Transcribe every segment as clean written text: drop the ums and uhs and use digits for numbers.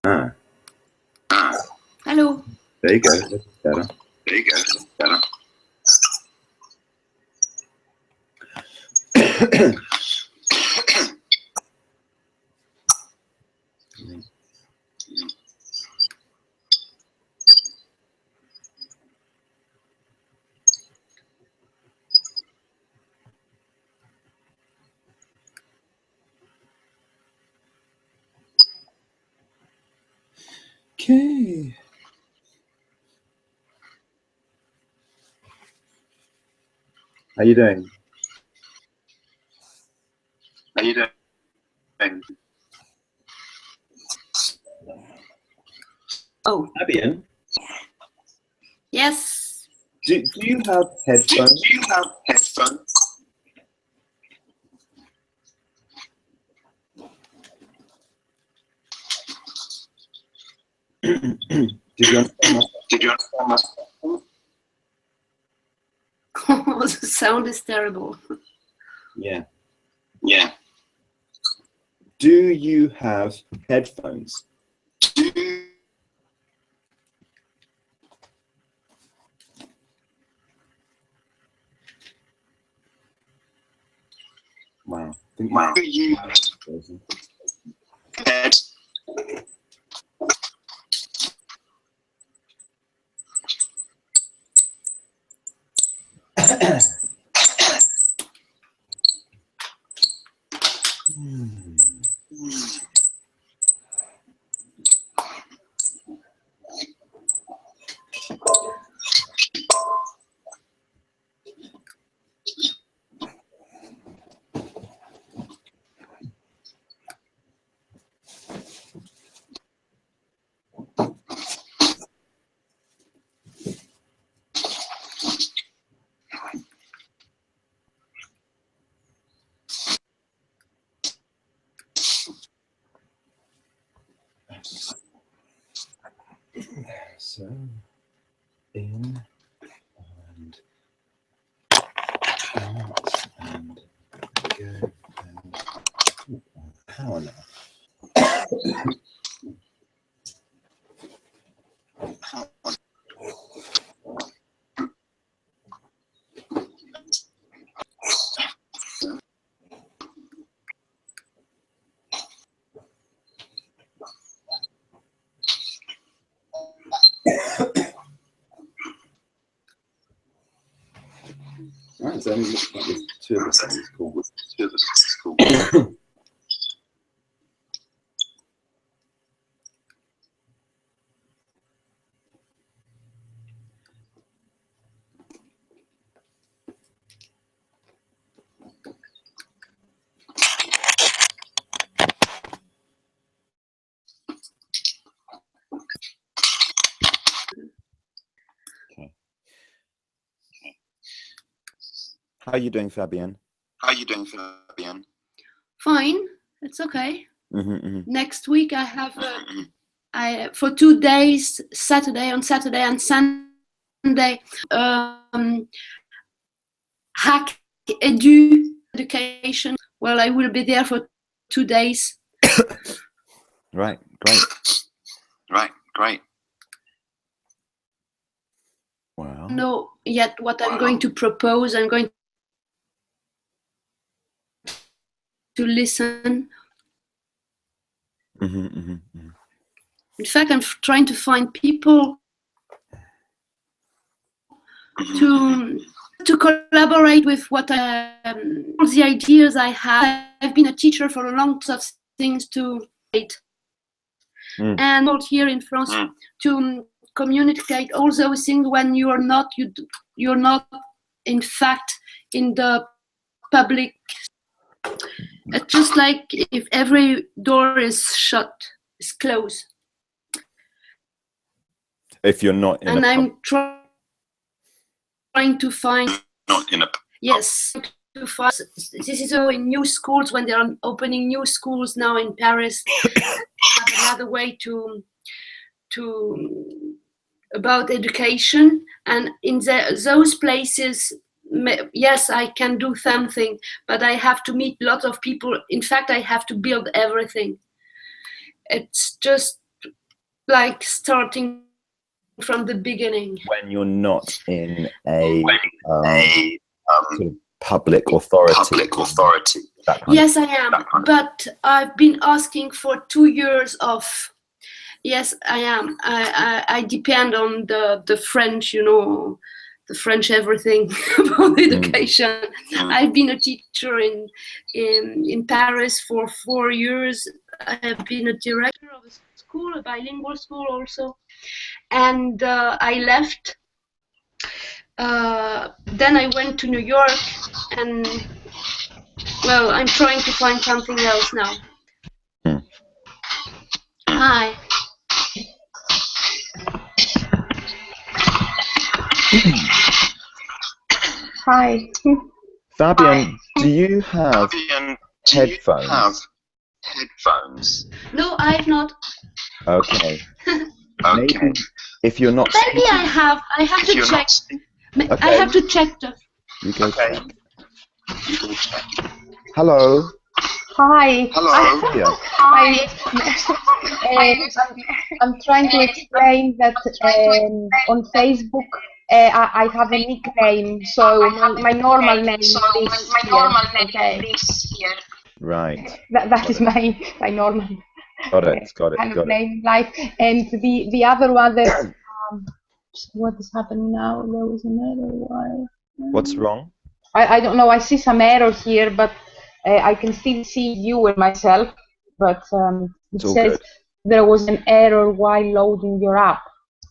Ah. Hello. There you go. That's better. There you go. That's better. Okay. How you doing? How you doing? Oh. Fabian? Yes. Do you have headphones? Do you have headphones? Did you understand my Did you understand my Oh, the sound is terrible. Yeah. Yeah. Do you have headphones? Wow. Wow. Do you head? So, in and out and go and power now. Right, so it only looks like there's two of us on this call. Okay. How are you doing, Fabian? How are you doing, Fabian? Fine. It's okay. Mm-hmm. Next week I have for 2 days, on Saturday and Sunday, hack education. Well, I will be there for 2 days. Right, great. Right, great. Wow. Know yet what I'm going to propose. I'm going to listen. In fact, I'm trying to find people to collaborate with what all the ideas I have. I've been a teacher for a long time of things to and all here in France to communicate all those things when you're not in fact in the public. It's just like if every door is shut, is closed. If you're not in and I'm trying to find not in a yes to find this is so in new schools when they're opening new schools now in Paris. Have another way to about education, and in those places, yes, I can do something, but I have to meet lots of people. In fact, I have to build everything. It's just like starting from the beginning. When you're not in a sort of public authority. Yes, I am. But I've been asking for 2 years of. Yes, I am. I depend on the French, you know, the French everything about education. I've been a teacher in Paris for 4 years. I have been a director of a school, a bilingual school also, and I left. Then I went to New York, and well, I'm trying to find something else now. Hi. Hi. Fabian, do you have headphones? No, I have not. Okay. Maybe if you're not Maybe I have. I have to check. I have to check the. You go check. Hello. Hi. Hello. Hi. I'm trying to explain that on Facebook I have a nickname, so my normal name is this here. Right. That is my normal Got it. kind of name in life. And the other one that what is happening now? There was an error. Why? What's wrong? I don't know. I see some error here, but I can still see you and myself. But it says there was an error while loading your app.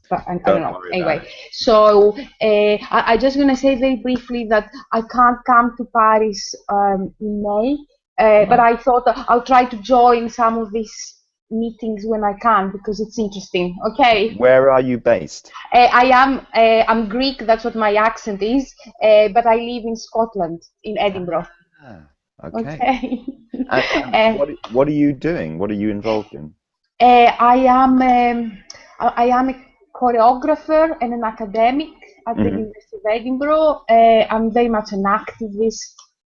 But I don't know. Anyway, so I just going to say very briefly that I can't come to Paris in May, but I thought I'll try to join some of these meetings when I can because it's interesting. Okay. Where are you based? I'm Greek. That's what my accent is. But I live in Scotland, in Edinburgh. Okay. And what are you doing? What are you involved in? I am a choreographer and an academic at the University of Edinburgh. I'm very much an activist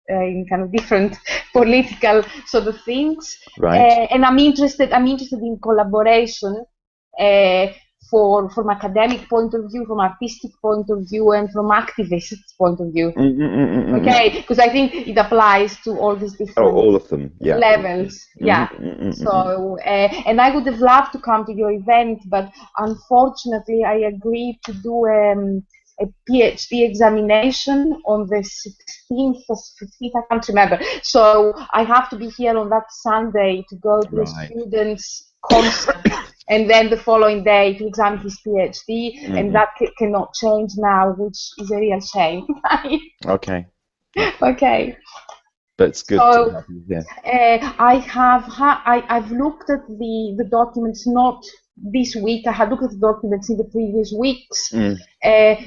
in kind of different political sort of things. Right. And I'm interested in collaboration from academic point of view, from artistic point of view, and from activist point of view. Okay, because I think it applies to all these different all of them, levels. So, and I would have loved to come to your event, but unfortunately, I agreed to do a PhD examination on the 16th or 15th, I can't remember. So I have to be here on that Sunday to go to the students' concert. And then the following day to examine his PhD, and that cannot change now, which is a real shame. Okay. Okay. But it's good to have you here. I've looked at the documents, not this week. I had looked at the documents in the previous weeks.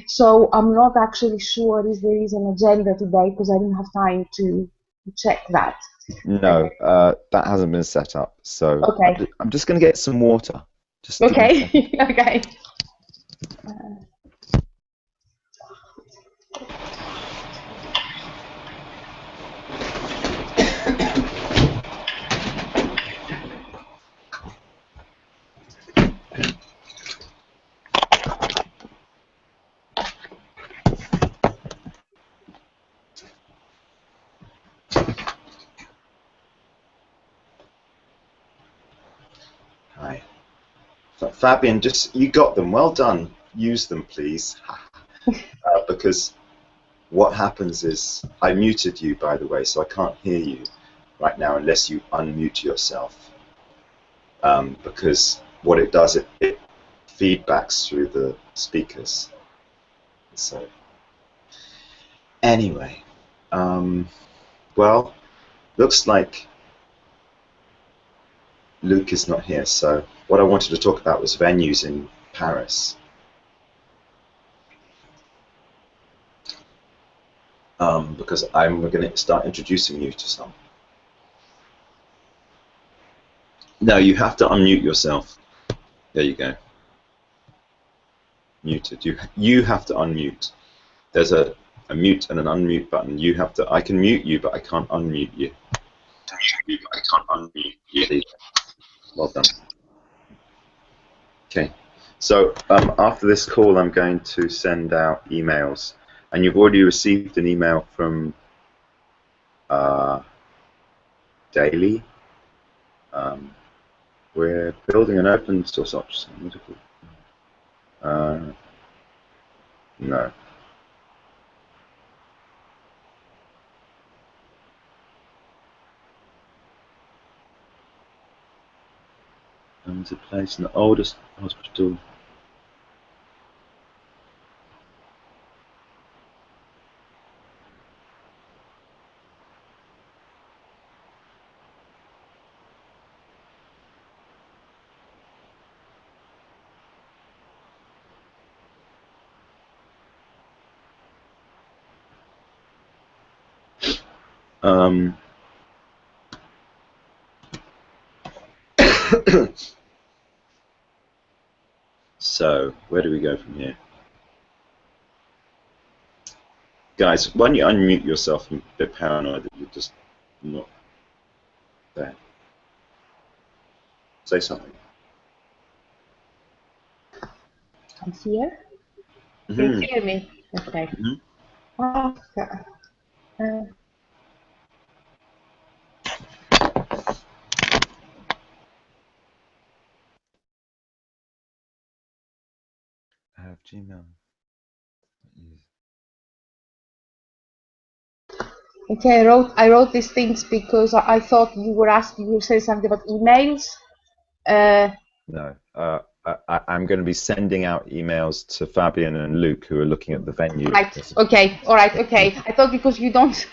So I'm not actually sure if there is an agenda today because I didn't have time to check that. No, that hasn't been set up. So I'm just going to get some water. Just okay. Okay. Hi. Fabian, you got them. Well done. Use them, please. Because what happens is, I muted you, by the way, so I can't hear you right now unless you unmute yourself. Because what it does, it feedbacks through the speakers. So, anyway, well, looks like Luke is not here, so what I wanted to talk about was venues in Paris. Because I'm going to start introducing you to some. No, you have to unmute yourself. There you go. Muted. You have to unmute. There's a mute and an unmute button. You have to. I can mute you, but I can't unmute you. I can't unmute you. Well done. Okay. So after this call, I'm going to send out emails, and you've already received an email from Daily. We're building an open source option. No. There's a place in the oldest hospital. So, where do we go from here? Guys, why don't you unmute yourself? I'm a bit paranoid that you're just not there. Say something. I'm here. Can you hear me? Okay. Okay. I have Gmail. Okay, I wrote these things because I thought you were asking, you said something about emails. No, I'm going to be sending out emails to Fabian and Luke, who are looking at the venue. Right. Okay. All right. Okay. I thought because you don't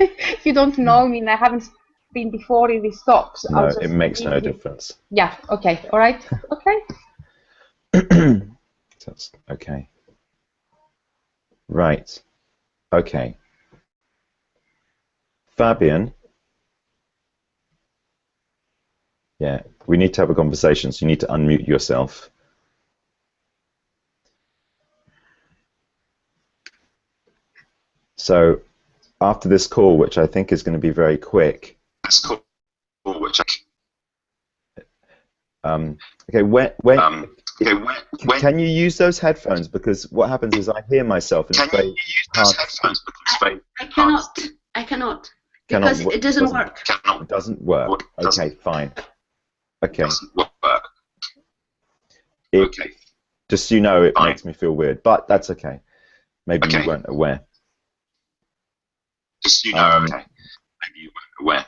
you don't know me and I haven't been before in these talks. No, it makes no difference. Yeah. Okay. All right. Okay. That's okay. Right. Okay. Fabian. Yeah, we need to have a conversation, so you need to unmute yourself. So, after this call, which I think is going to be very quick. Can you use those headphones? Because what happens is I hear myself and it's very hard. I cannot. Because it doesn't work. It doesn't work. Okay, fine. Okay. Just so you know, it makes me feel weird, but that's okay. Maybe you weren't aware. Just so you know, okay. Maybe you weren't aware.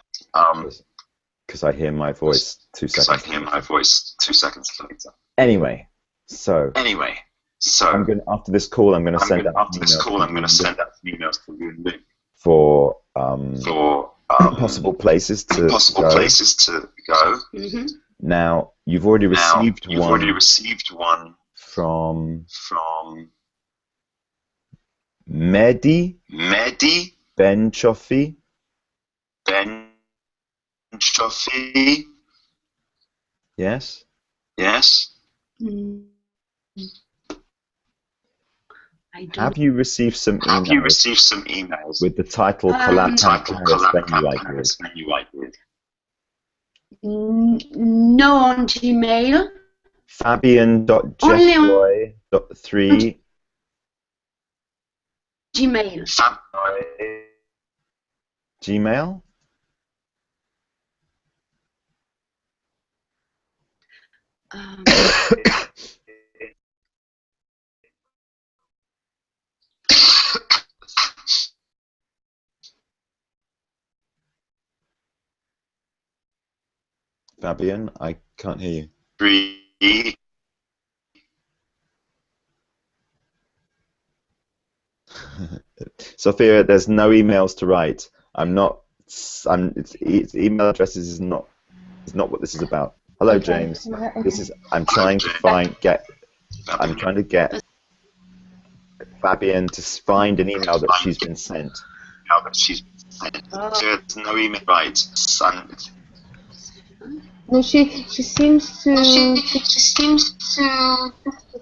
Because I hear my voice 2 seconds. Because I hear my voice 2 seconds later. Anyway, so I'm going after this call. I'm going to send out emails to you and Luke for possible places to go. Mm-hmm. Now you've already received one from Mehdi Ben Chofi. Yes. Have you received some emails with the title CollabCamp venue idea? No, on Gmail. Fabian.jeffroy.3 Gmail. Gmail? Fabian, I can't hear you. 3. Sophia, there's no emails to write. Its email addresses is not what this is about. Hello, James. I'm trying to get Fabian to find an email that she's been sent. There's no email, right? No, she seems to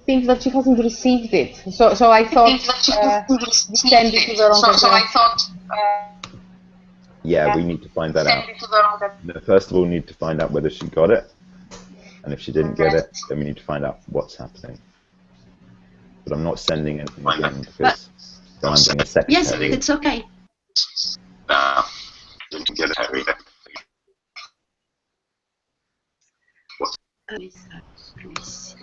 think that she hasn't received it. So I thought you send it to the wrong address. Yeah, we need to find that out. First of all, we need to find out whether she got it. And if she didn't get it, then we need to find out what's happening. But I'm not sending anything again because then I'm being a secretary. Yes, it's okay. Didn't get it either. Let me see.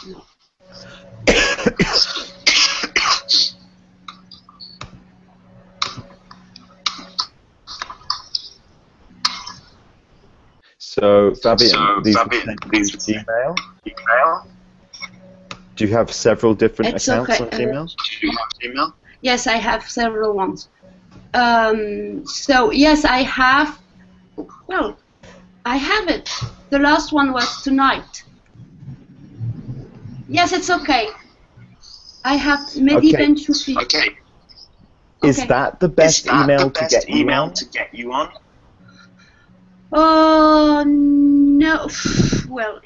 No. So, Fabian, these are email. Do you have several different accounts on Gmail? Yes, I have several ones. So, yes, I have. Well, I have it. The last one was tonight. Yes, it's okay. I have Mehdi Ben Choufi. Okay. Is that the best email to get you on? Oh, no. Well,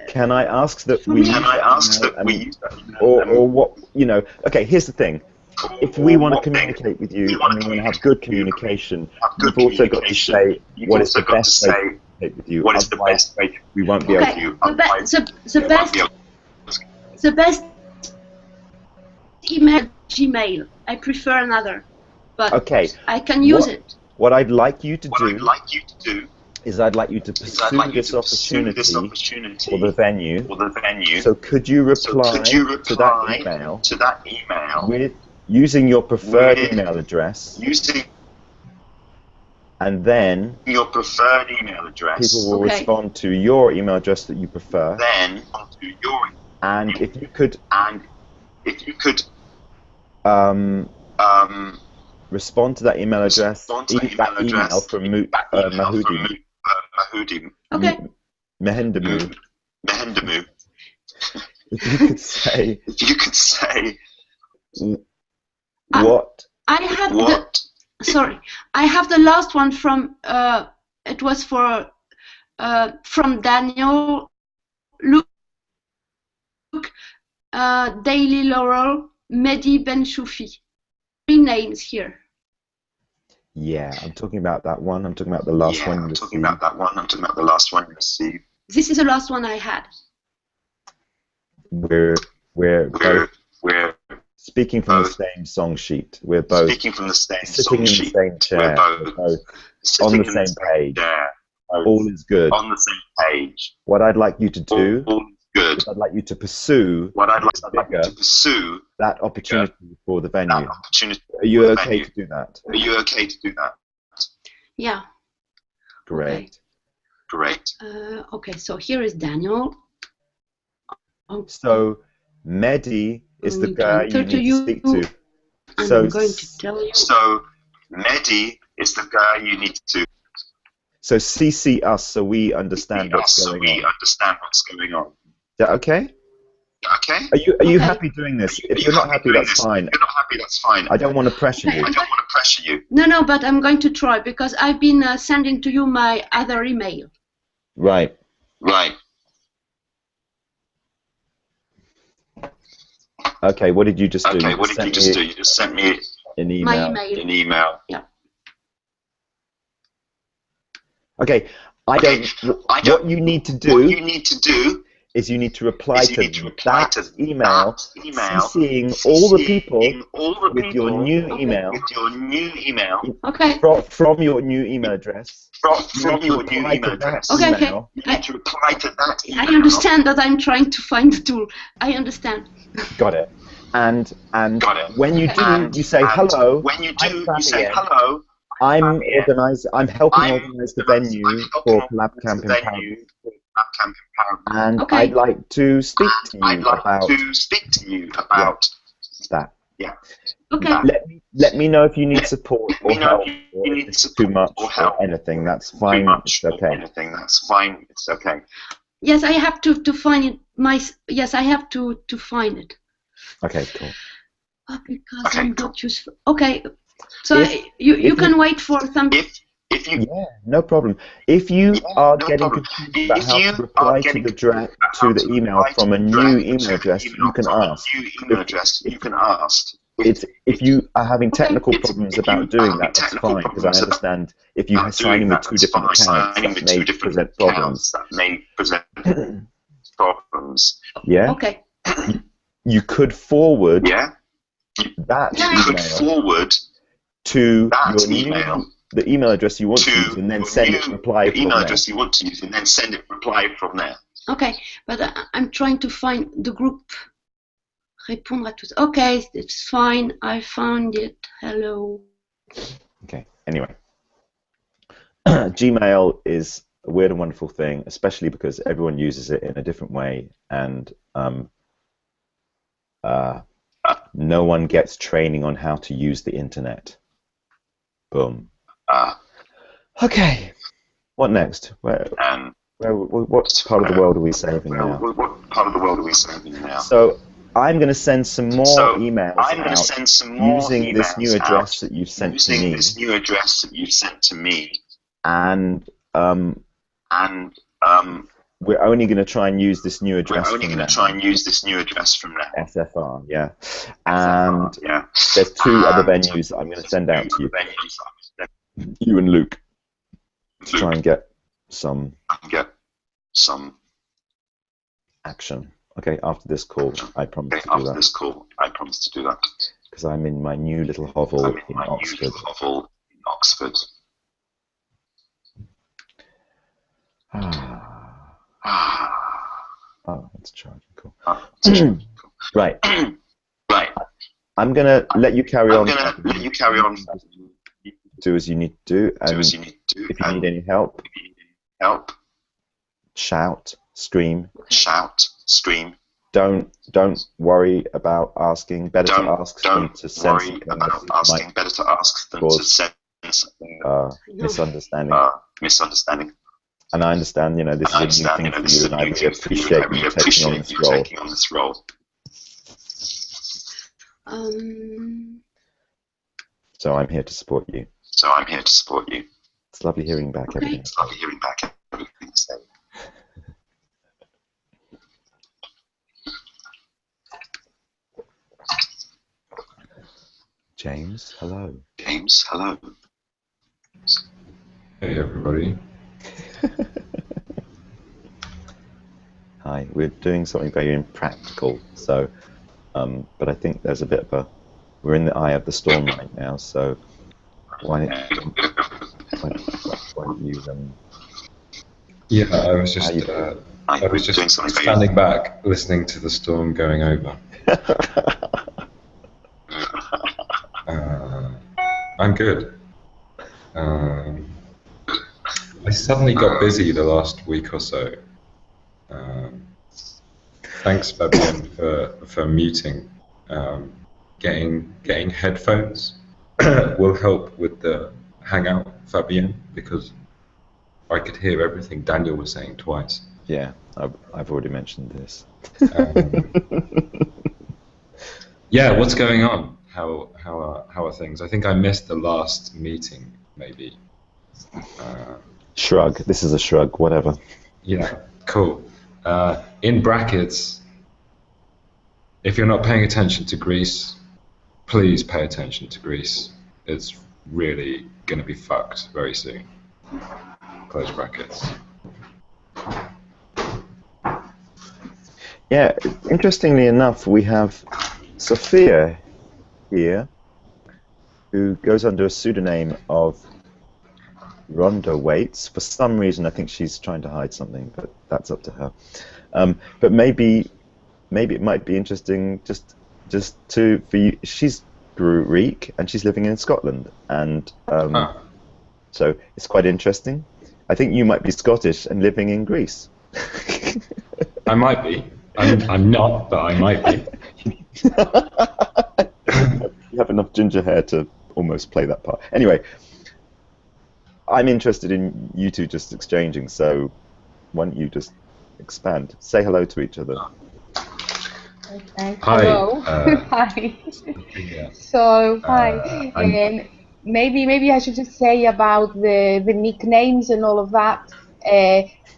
can I ask that we use that email? Or what, you know, okay, here's the thing. If we want to communicate with you and we want to have good communication, you've also got to say what is the best way to communicate with you. Otherwise, we won't be able to. The best email Gmail. I prefer another, but I can use it. What I'd like you to do is I'd like you to pursue this opportunity for the venue. So could you reply to that email with using your preferred email address? And then people will respond to your email address that you prefer. And if you could respond to that email address, that email from Mahudi. Mehendamu. If you could say what? I have the last one from. It was for from Daniel, Luke, Daily Laurel, Mehdi Ben Choufi. 3 names here. Yeah, I'm talking about that one. I'm talking about the last one you received. This is the last one I had. We're both speaking from the same song sheet. We're both sitting in the same chair. We're both on the same page. All is good. What I'd like you to do is I'd like you to pursue that opportunity for the venue. Are you okay to do that? Yeah. Great. Okay, so here is Daniel. So Mehdi is the guy you need to speak to. I'm going to tell you. So Mehdi is the guy you need to. So CC us so we understand what's going on. Is that okay? Are you happy doing this? If you're not happy, that's fine. I don't want to pressure you. No, but I'm going to try because I've been sending to you my other email. Right. Okay, what did you just do? You just sent me an email. My email. Yeah. Okay, what you need to do is you need to reply to that email, CCing all the people with your new email. Okay. From your new email address. From your new email address. Okay. I understand that I'm trying to find the tool. I understand. Got it. And when you do, you say hello. I'm helping organize the venue for CollabCamp in Paris. And I'd like to speak to you about that. Yeah. Okay. Let me know if you need support or help, or if it's too much or anything. That's fine. It's okay. Yes, I have to find it. Yes, I have to find it. Okay, cool. Oh, because I'm not useful. Okay. So you can wait for some. Yeah, no problem. If you are getting confused about how to reply to the email from a new email address, you can ask. if you are having technical problems about doing that, that's fine, because I understand if you sign in with two different accounts, that may present problems. Yeah. Okay. You could forward that email to the email address you want to use, and then send it reply from there. Okay, but I'm trying to find the group. Répondre à tous. Okay, it's fine. I found it. Hello. Okay. Anyway, Gmail is a weird and wonderful thing, especially because everyone uses it in a different way, and no one gets training on how to use the internet. Boom. Okay. What next? What part of the world are we saving now? So I'm going to send some more emails using this new address that you've sent to me. And we're only going to try and use this new address from now. SFR, yeah. And there's two other venues that I'm going to send out to you. You and Luke, to try and get some action. Okay, after this call, I promise to do that. Because I'm in my new little hovel in Oxford. Oh, it's charging. Cool. Right. I'm gonna let you carry on. Do as you need to do, and if you need any help, shout, scream. Don't worry about asking. Better to ask them to send something misunderstanding. And I understand, this is a new thing for you, and I really appreciate you taking on this role. So I'm here to support you. It's lovely hearing back everything. James, hello. Hey, everybody. Hi, we're doing something very impractical, so, but I think there's a bit of we're in the eye of the storm right now, so why don't you, Yeah, I was just standing back, listening to the storm going over. I'm good. I suddenly got busy the last week or so. Thanks, Fabienne, for muting. Getting headphones will help with the Hangout, Fabienne, because I could hear everything Daniel was saying twice. Yeah, I've already mentioned this. Yeah, what's going on? How are things? I think I missed the last meeting, maybe. Shrug. This is a shrug. Whatever. Yeah, cool. In brackets, if you're not paying attention to Greece, please pay attention to Greece. It's really going to be fucked very soon. Close brackets. Yeah, interestingly enough, we have Sophia here, who goes under a pseudonym of Rhonda Waits. For some reason, I think she's trying to hide something, but that's up to her. But maybe it might be interesting just for you. She's Greek and she's living in Scotland, and so it's quite interesting. I think you might be Scottish and living in Greece. I might be. I'm not, but I might be. You have enough ginger hair to almost play that part. Anyway, I'm interested in you two just exchanging, so why don't you just expand? Say hello to each other. Okay. Hi. Hello. Hi. Yeah. So, hi. And maybe I should just say about the nicknames and all of that.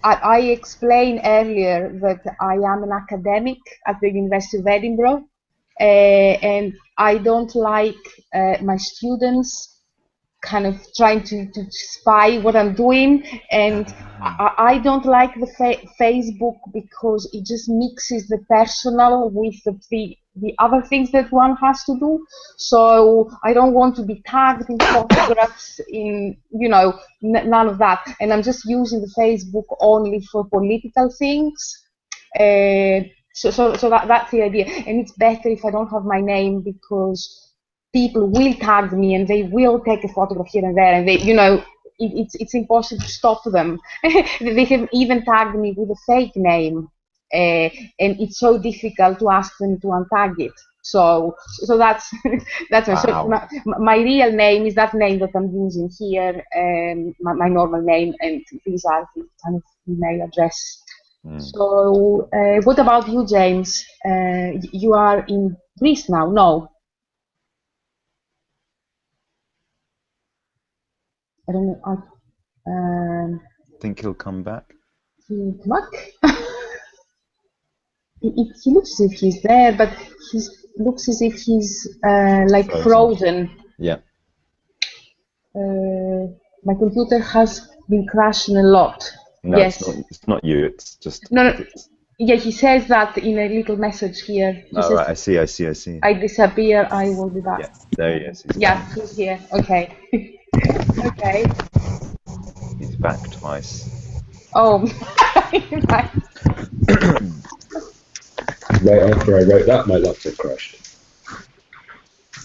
I explained earlier that I am an academic at the University of Edinburgh, and I don't like my students kind of trying to spy what I'm doing, and I don't like the Facebook because it just mixes the personal with the other things that one has to do. So I don't want to be tagged in photographs, in none of that. And I'm just using the Facebook only for political things. So that's the idea. And it's better if I don't have my name, because people will tag me and they will take a photograph here and there, and they, it's impossible to stop them. They have even tagged me with a fake name, and it's so difficult to ask them to untag it. So that's that's wow. So my real name is that name that I'm using here, my normal name, and these are the kind of email address. So what about you, James? You are in Greece now? No. I don't know. Think he'll come back? He'll come back? He looks as if he's there, but he looks as if he's like frozen. Yeah. My computer has been crashing a lot. No, yes. It's not you. It's just. No. Yeah, he says that in a little message here. He says, right. I see. I disappear. I will be back. Yeah, there he is. He's here. Okay. Okay. He's back twice. Oh. Right. Right after I wrote that, my laptop crashed.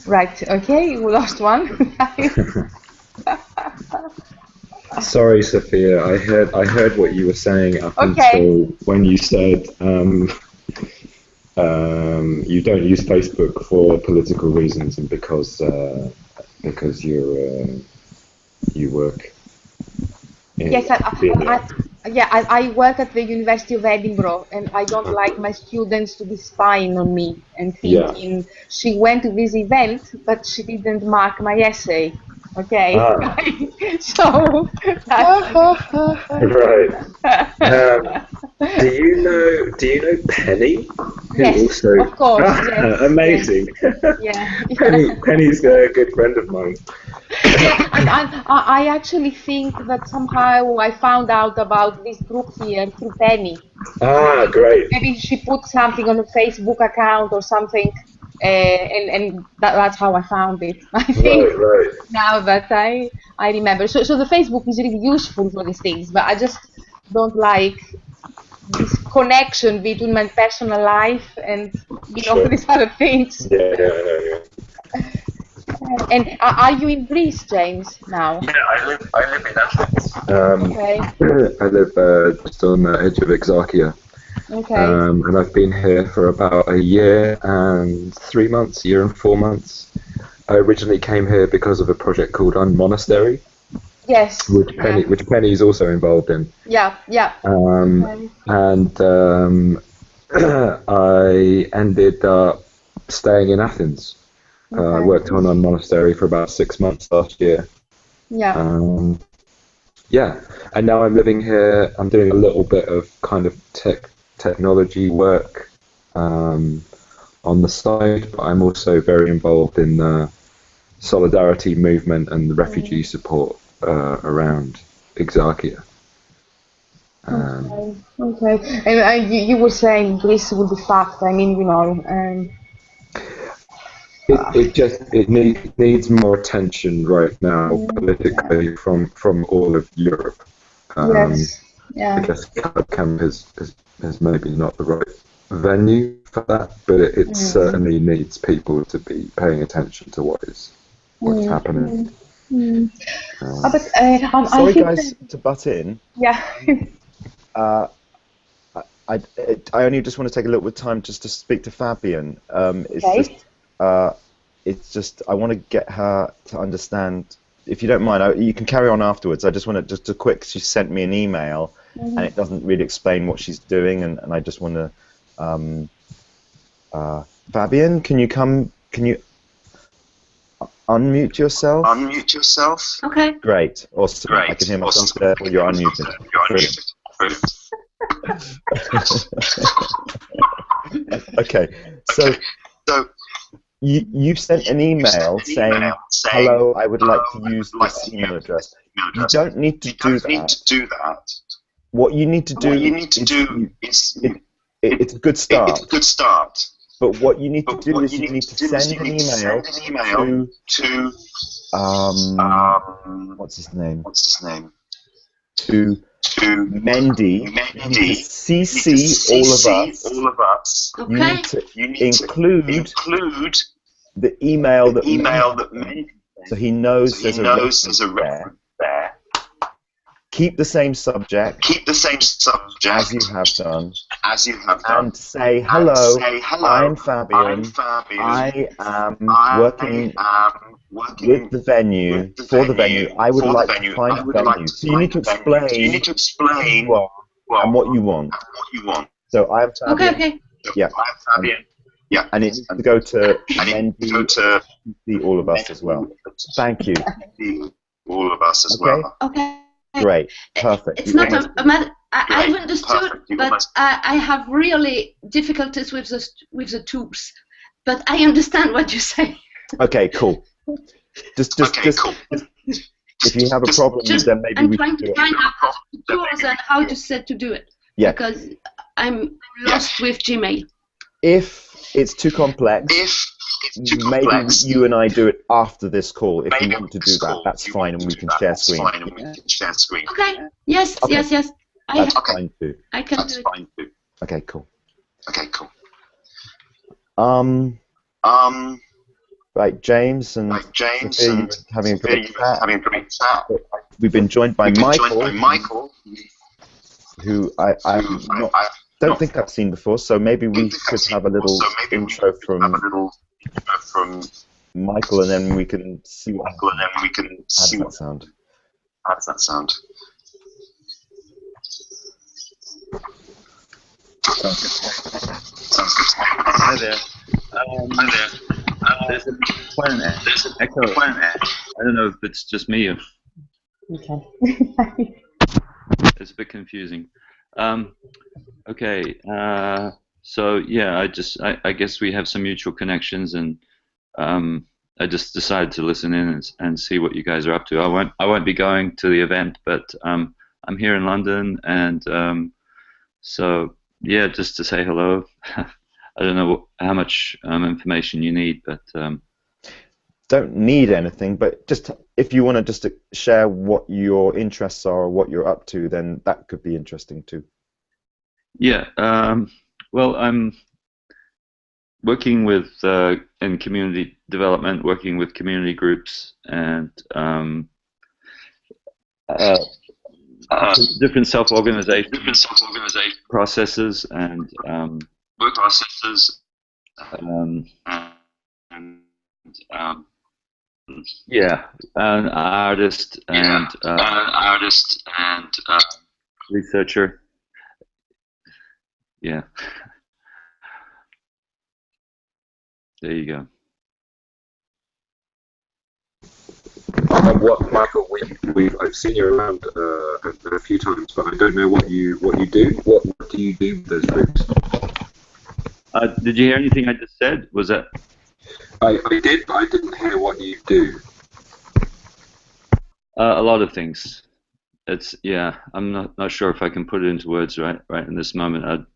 Right. Okay. We lost one. Sorry, Sophia. I heard what you were saying up until when you said you don't use Facebook for political reasons and because you work. Yes, I work at the University of Edinburgh, and I don't like my students to be spying on me and thinking she went to this event, but she didn't mark my essay. Okay. So that's right. Do you know Penny? Yes, of course. Yes, amazing. Yes. Yeah. Penny's a good friend of mine. I actually think that somehow I found out about this group here through Penny. Great. Maybe she put something on a Facebook account or something, and that's how I found it. I think right. Now that I remember. So the Facebook is really useful for these things, but I just don't like this connection between my personal life and these other things. Yeah. And are you in Greece, James, now? Yeah, I live in Athens. Okay. I live just on the edge of Exarchia. Okay. And I've been here for about a year and 3 months, year and 4 months. I originally came here because of a project called Unmonastery. Yes. Which Penny is also involved in. Yeah. And I ended up staying in Athens. I worked on Unmonastery for about 6 months last year. Yeah. And now I'm living here. I'm doing a little bit of kind of technology work on the side, but I'm also very involved in the solidarity movement and the refugee support around Exarchia. Okay. And you were saying Greece will be fucked. I mean, It needs more attention right now politically from all of Europe. Yes. Yeah. I guess CollabCamp is maybe not the right venue for that, but it certainly needs people to be paying attention to what's happening. Sorry, guys, to butt in. Yeah. I only just want to take a little bit of time just to speak to Fabian. It's just I want to get her to understand. If you don't mind, you can carry on afterwards. I just want to she sent me an email, and it doesn't really explain what she's doing, and I just want to. Fabian, can you unmute yourself? Unmute yourself. Okay. Great. Awesome. Great. I can hear myself there. Well, you're unmuted. Brilliant. Okay. So You sent an email saying, "Hello, I would like to use this email address." You don't need to do that. What you need to do is it's a good start. But what you need to do is you need to send an email to what's his name? To Mendy. You need to CC all of us. Okay. You need to include the email that Mendy, so he knows there's a reference there. Keep the same subject. As you have done. And say, hello, I'm Fabian. I am working with the venue, for the venue. I would like to find a venue. So you need to explain who you are and what you want. So I'm Fabian. Okay. Yeah. And it needs to go to Mendy, all of us as well. Thank you. All of us as well. Okay. Great. Perfect. It's not a matter. I've understood, but I have really difficulties with the tubes. But I understand what you say. Okay, cool. Just if you have a problem, then maybe we can do it. I'm trying to find out the tools and how to set to do it. Yeah. Because I'm lost with Gmail. If it's too complex, maybe you and I do it after this call. If you want to do that, that's fine, and we can share screen. Okay. Yes. Okay. Yes. That's fine too. I can do it. Okay, cool. Right, James and Sophia, having a great chat. We've been joined by Michael, who I don't think I've seen before, so maybe we could have a little intro from Michael, and then we can see how does that sound. Sounds good. Hi there. There's quite an echo. I don't know if it's just me or it's a bit confusing. Okay. So yeah, I guess we have some mutual connections, and I just decided to listen in and see what you guys are up to. I won't be going to the event, but I'm here in London, and so yeah, just to say hello. I don't know how much information you need, but don't need anything, but just if you want to just share what your interests are or what you're up to, then that could be interesting too. Yeah. Well, I'm working with in community development, working with community groups and different self-organization processes and work processes. Yeah, an artist and researcher. Yeah. There you go. Michael, I've seen you around a few times, but I don't know what you do. What do you do with those groups? Did you hear anything I just said? Was that? I did, but I didn't hear what you do. A lot of things. It's I'm not sure if I can put it into words right in this moment.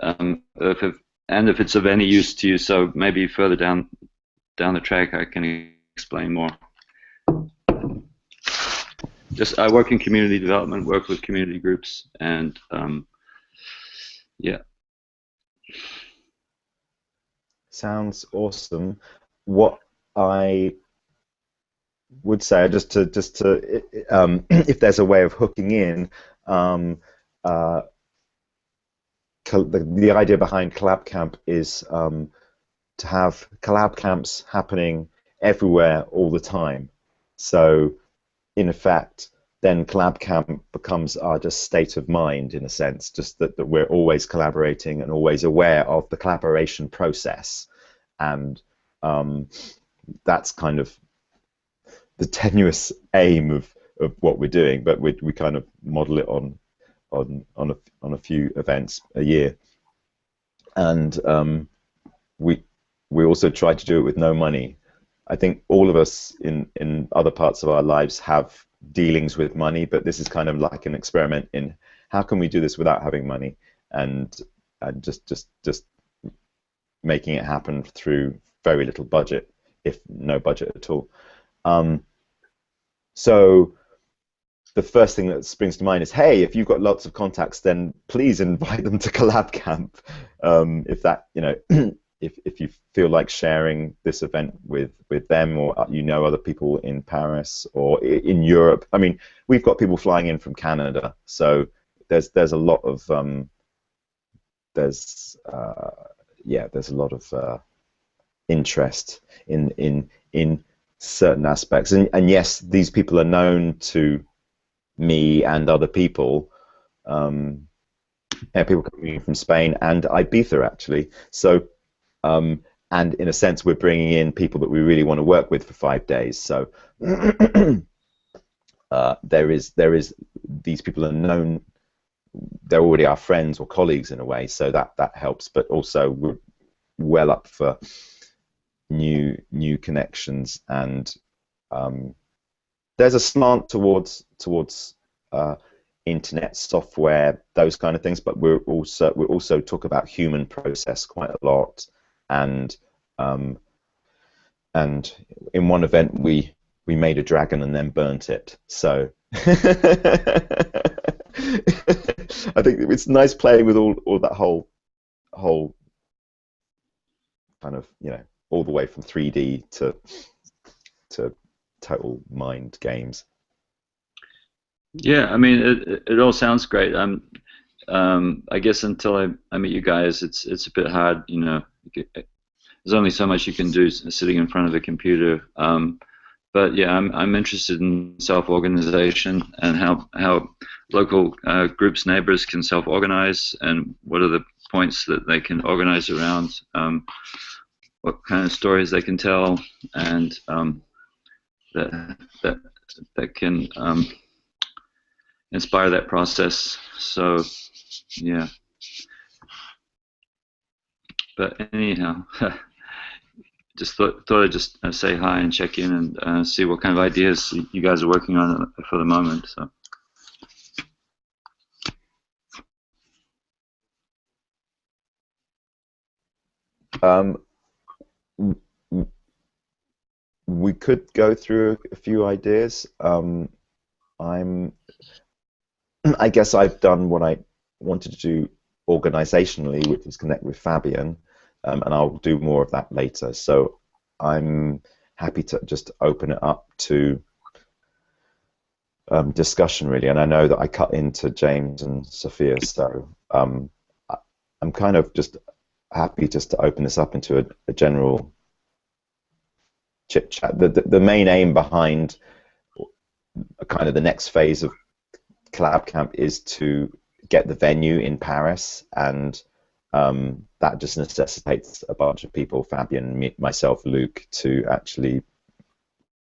If it's of any use to you, so maybe further down the track I can explain more. I work in community development, work with community groups, and yeah. Sounds awesome. What I would say, just to if there's a way of hooking in, the idea behind CollabCamp is to have collab camps happening everywhere all the time. So, in effect, then CollabCamp becomes our just state of mind, in a sense, just that we're always collaborating and always aware of the collaboration process. And that's kind of the tenuous aim of what we're doing, but we kind of model it on a few events a year. And we also try to do it with no money. I think all of us in other parts of our lives have dealings with money, but this is kind of like an experiment in how can we do this without having money, and just making it happen through very little budget, if no budget at all. So the first thing that springs to mind is, hey, if you've got lots of contacts, then please invite them to CollabCamp. If that, you know, if you feel like sharing this event with them, or you know other people in Paris or in Europe. I mean, we've got people flying in from Canada, so there's a lot of there's a lot of interest in certain aspects, and yes, these people are known to me and other people. People coming from Spain and Ibiza, actually. So, and in a sense, we're bringing in people that we really want to work with for 5 days. So, there is these people are known. They're already our friends or colleagues in a way, so that helps. But also, we're well up for new connections, and there's a slant towards internet software, those kind of things, but we also talk about human process quite a lot, and in one event we made a dragon and then burnt it. So I think it's nice playing with all that whole kind of, you know, all the way from 3D to total mind games. Yeah, I mean, it all sounds great. I guess until I meet you guys, it's a bit hard, you know. There's only so much you can do sitting in front of a computer. But yeah, I'm interested in self-organization and how local groups, neighbors can self-organize, and what are the points that they can organize around, what kind of stories they can tell, and that can inspire that process. So yeah, but anyhow, just thought I'd just say hi and check in and see what kind of ideas you guys are working on for the moment. So we could go through a few ideas. I guess I've done what I wanted to do organizationally, which is connect with Fabian, and I'll do more of that later. So I'm happy to just open it up to discussion, really. And I know that I cut into James and Sophia, so I'm kind of just happy just to open this up into a general chit chat. The main aim behind kind of the next phase of CollabCamp is to get the venue in Paris, and that just necessitates a bunch of people, Fabian, myself, Luke, to actually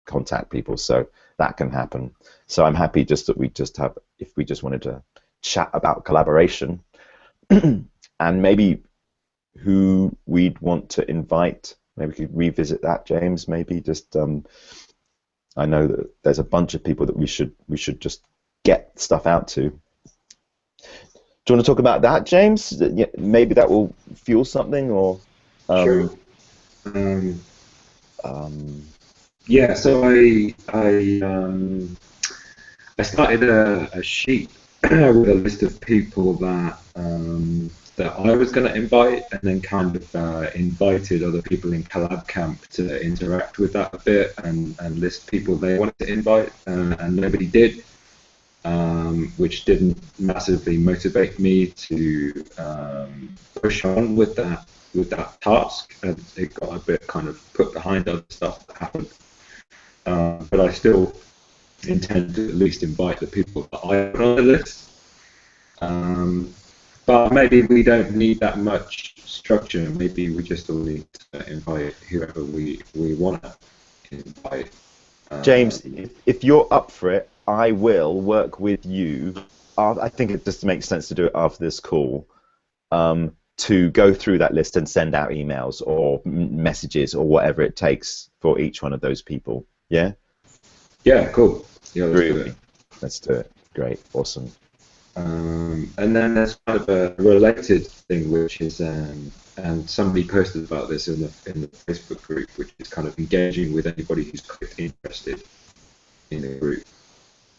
contact people, so that can happen. So I'm happy just that we just have, if we just wanted to chat about collaboration and maybe who we'd want to invite. Maybe we could revisit that, James. Maybe just I know that there's a bunch of people that we should just get stuff out to. Do you want to talk about that, James? Maybe that will fuel something, or sure. Yeah. So I started a sheet with a list of people that that I was going to invite, and then kind of invited other people in CollabCamp to interact with that a bit and list people they wanted to invite, and nobody did. Which didn't massively motivate me to push on with that task, and it got a bit kind of put behind other stuff that happened. But I still intend to at least invite the people that I put on the list. But maybe we don't need that much structure. Maybe we just all need to invite whoever we want to invite. James, if you're up for it, I will work with you. I think it just makes sense to do it after this call. to go through that list and send out emails or messages or whatever it takes for each one of those people. Yeah? Yeah, cool. Yeah, let's do Really? it. Let's do it. Great. Awesome. And then there's kind of a related thing, which is, and somebody posted about this in the Facebook group, which is kind of engaging with anybody who's quite interested in the group.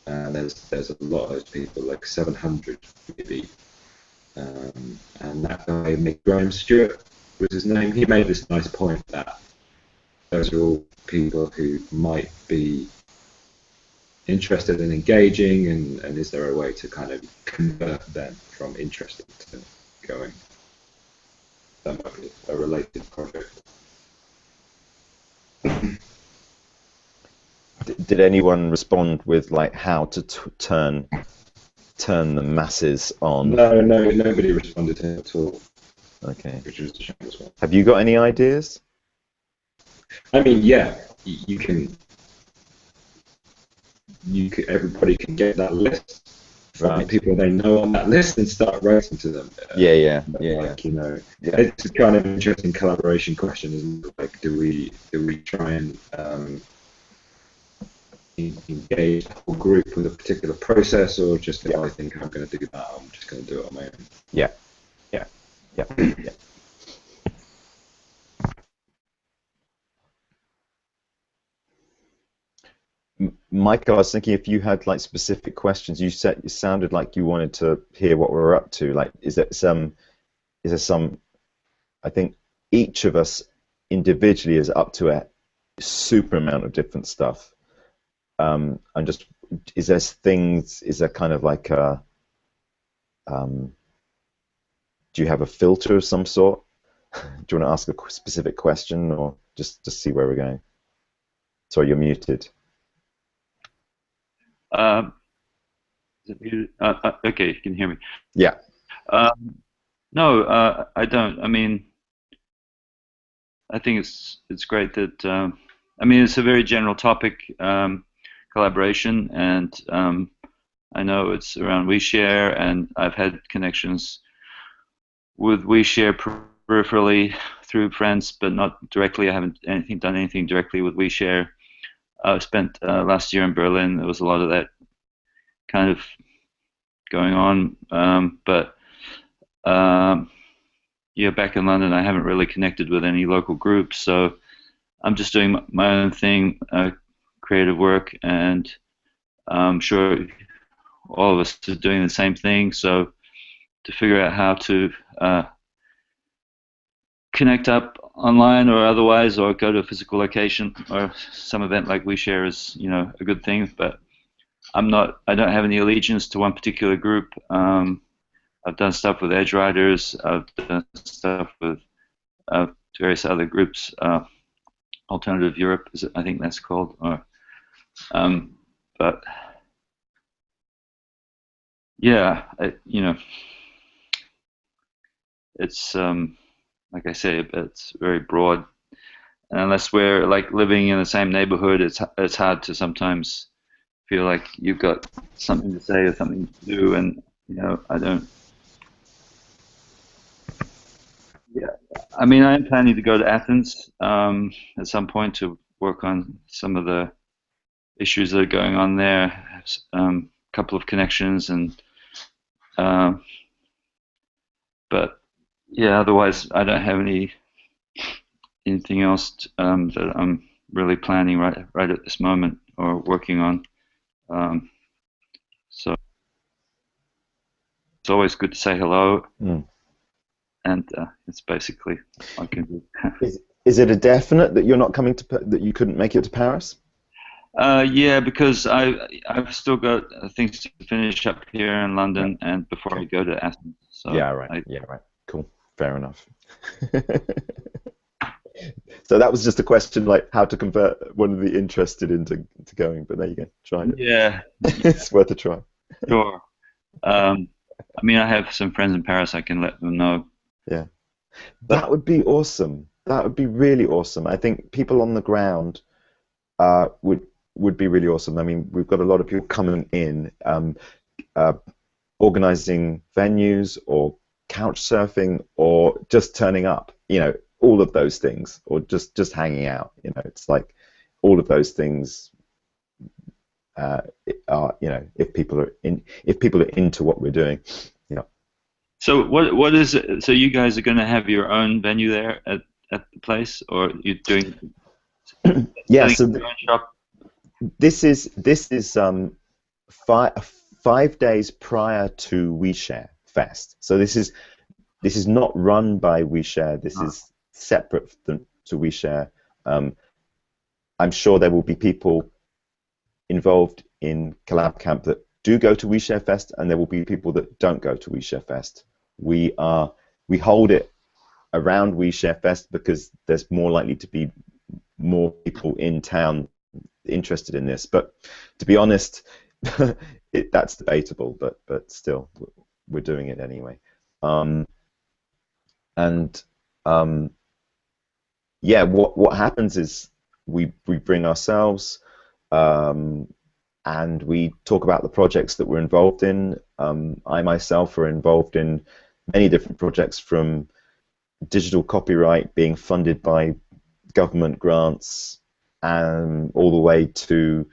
And there's a lot of those people, like 700 maybe. And that guy, Graham Stewart was his name. He made this nice point that those are all people who might be interested in engaging, and is there a way to kind of convert them from interested to going? That might be a related project. Did anyone respond with like how to turn the masses on? No, nobody responded to it at all. Okay. Which was a shame as well. Have you got any ideas? I mean, yeah, you can. Everybody can get that list, find people they know on that list, and start writing to them. Yeah. You know, it's a kind of interesting collaboration question, isn't it? Like, do we try and engage the whole group with a particular process, or just if I think I'm going to do that, I'm just going to do it on my own? Yeah. Michael, I was thinking if you had like specific questions, you sounded like you wanted to hear what we're up to. Like, is there some? I think each of us individually is up to a super amount of different stuff. And just, is there kind of like a, do you have a filter of some sort? Do you want to ask a specific question, or just see where we're going? Sorry, you're muted. Okay, you can hear me. Yeah. No, I don't. I mean, I think it's great that. I mean, it's a very general topic, collaboration, and I know it's around WeShare, and I've had connections with WeShare peripherally through friends, but not directly. I haven't done anything directly with WeShare. I spent last year in Berlin. There was a lot of that kind of going on, but yeah, back in London, I haven't really connected with any local groups, so I'm just doing my own thing, creative work, and I'm sure all of us are doing the same thing. So to figure out how to connect up online or otherwise, or go to a physical location or some event like WeShare is, you know, a good thing. But I don't have any allegiance to one particular group. I've done stuff with Edge Riders. I've done stuff with various other groups. Alternative Europe, I think that's called. Or, but yeah, you know, it's like I say, it's very broad. And unless we're like living in the same neighborhood, it's hard to sometimes feel like you've got something to say or something to do, and you know, I don't. Yeah, I mean, I am planning to go to Athens at some point to work on some of the issues that are going on there. A couple of connections, and but yeah, otherwise I don't have anything else that I'm really planning right at this moment or working on. So it's always good to say hello. And it's basically I can do. Is it a definite that you're not coming that you couldn't make it to Paris? Yeah, because I've still got things to finish up here in London, and before I go to Athens. So yeah, right. Cool. Fair enough. So that was just a question, like how to convert one of the interested into going. But there you go. Try it. Yeah, it's worth a try. Sure. I mean, I have some friends in Paris. I can let them know. Yeah, that would be awesome. That would be really awesome. I think people on the ground would be really awesome. I mean, we've got a lot of people coming in, organizing venues or couch surfing or just turning up, you know, all of those things, or just hanging out, you know, it's like all of those things are, you know, if people are into what we're doing. Yeah. So what is it? So you guys are going to have your own venue there at the place, or you're doing? Yeah. So shop? this is 5 days prior to WeShare Fest. So this is not run by WeShare. This is separate to WeShare. I'm sure there will be people involved in CollabCamp that do go to WeShare Fest, and there will be people that don't go to WeShare Fest. We hold it around WeShare Fest because there's more likely to be more people in town interested in this. But to be honest, that's debatable. But still, we're doing it anyway. Yeah, what happens is we bring ourselves, and we talk about the projects that we're involved in. I myself are involved in many different projects, from digital copyright being funded by government grants, and all the way to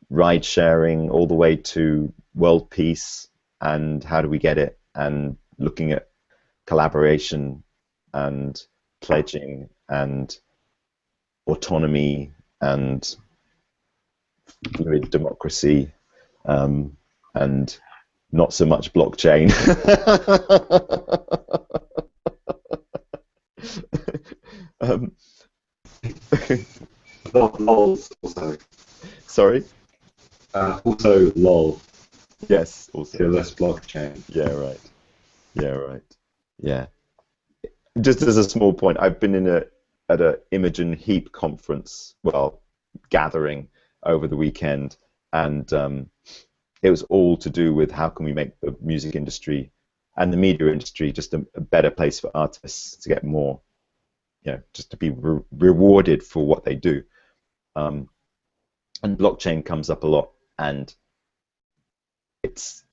ride sharing, all the way to world peace and how do we get it, and looking at collaboration and pledging and autonomy and fluid democracy, and not so much blockchain. LOL also. Sorry? Also LOL. Yes, also. So less blockchain. Yeah, right. Yeah, right. Yeah. Just as a small point, I've been at a Imogen Heap conference, well, gathering over the weekend, and it was all to do with how can we make the music industry and the media industry just a better place for artists to get more, you know, just to be rewarded for what they do. And blockchain comes up a lot, and it's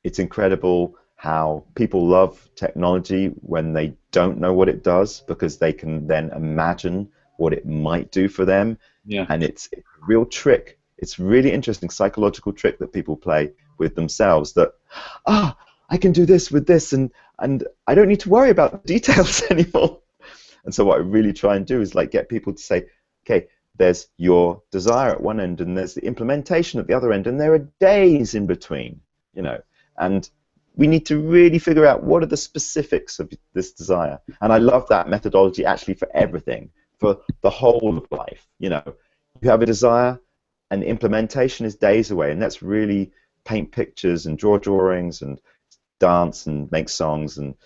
incredible how people love technology when they don't know what it does, because they can then imagine what it might do for them. Yeah. And it's a real trick. It's really interesting psychological trick that people play with themselves, that I can do this with this, and I don't need to worry about the details anymore. And so what I really try and do is like get people to say, okay, there's your desire at one end, and there's the implementation at the other end, and there are days in between, you know, and we need to really figure out what are the specifics of this desire. And I love that methodology actually for everything, for the whole of life. You know, you have a desire, and implementation is days away, and that's really paint pictures and draw drawings and dance and make songs and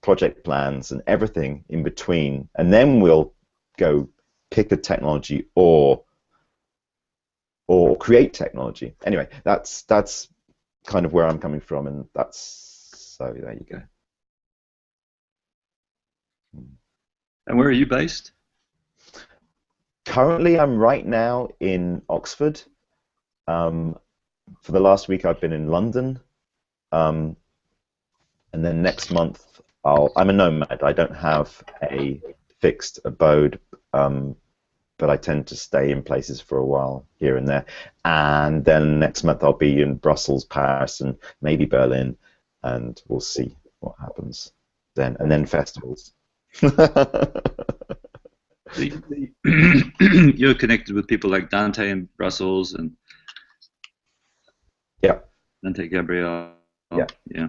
project plans and everything in between, and then we'll go pick a technology or create technology. Anyway, that's kind of where I'm coming from, and so there you go. And where are you based? Currently, I'm right now in Oxford. For the last week, I've been in London, and then next month I'm a nomad. I don't have a fixed abode, but I tend to stay in places for a while here and there. And then next month I'll be in Brussels, Paris, and maybe Berlin, and we'll see what happens then. And then festivals. You're connected with people like Dante in Brussels and yeah, Dante Gabriel. Yeah. Yeah.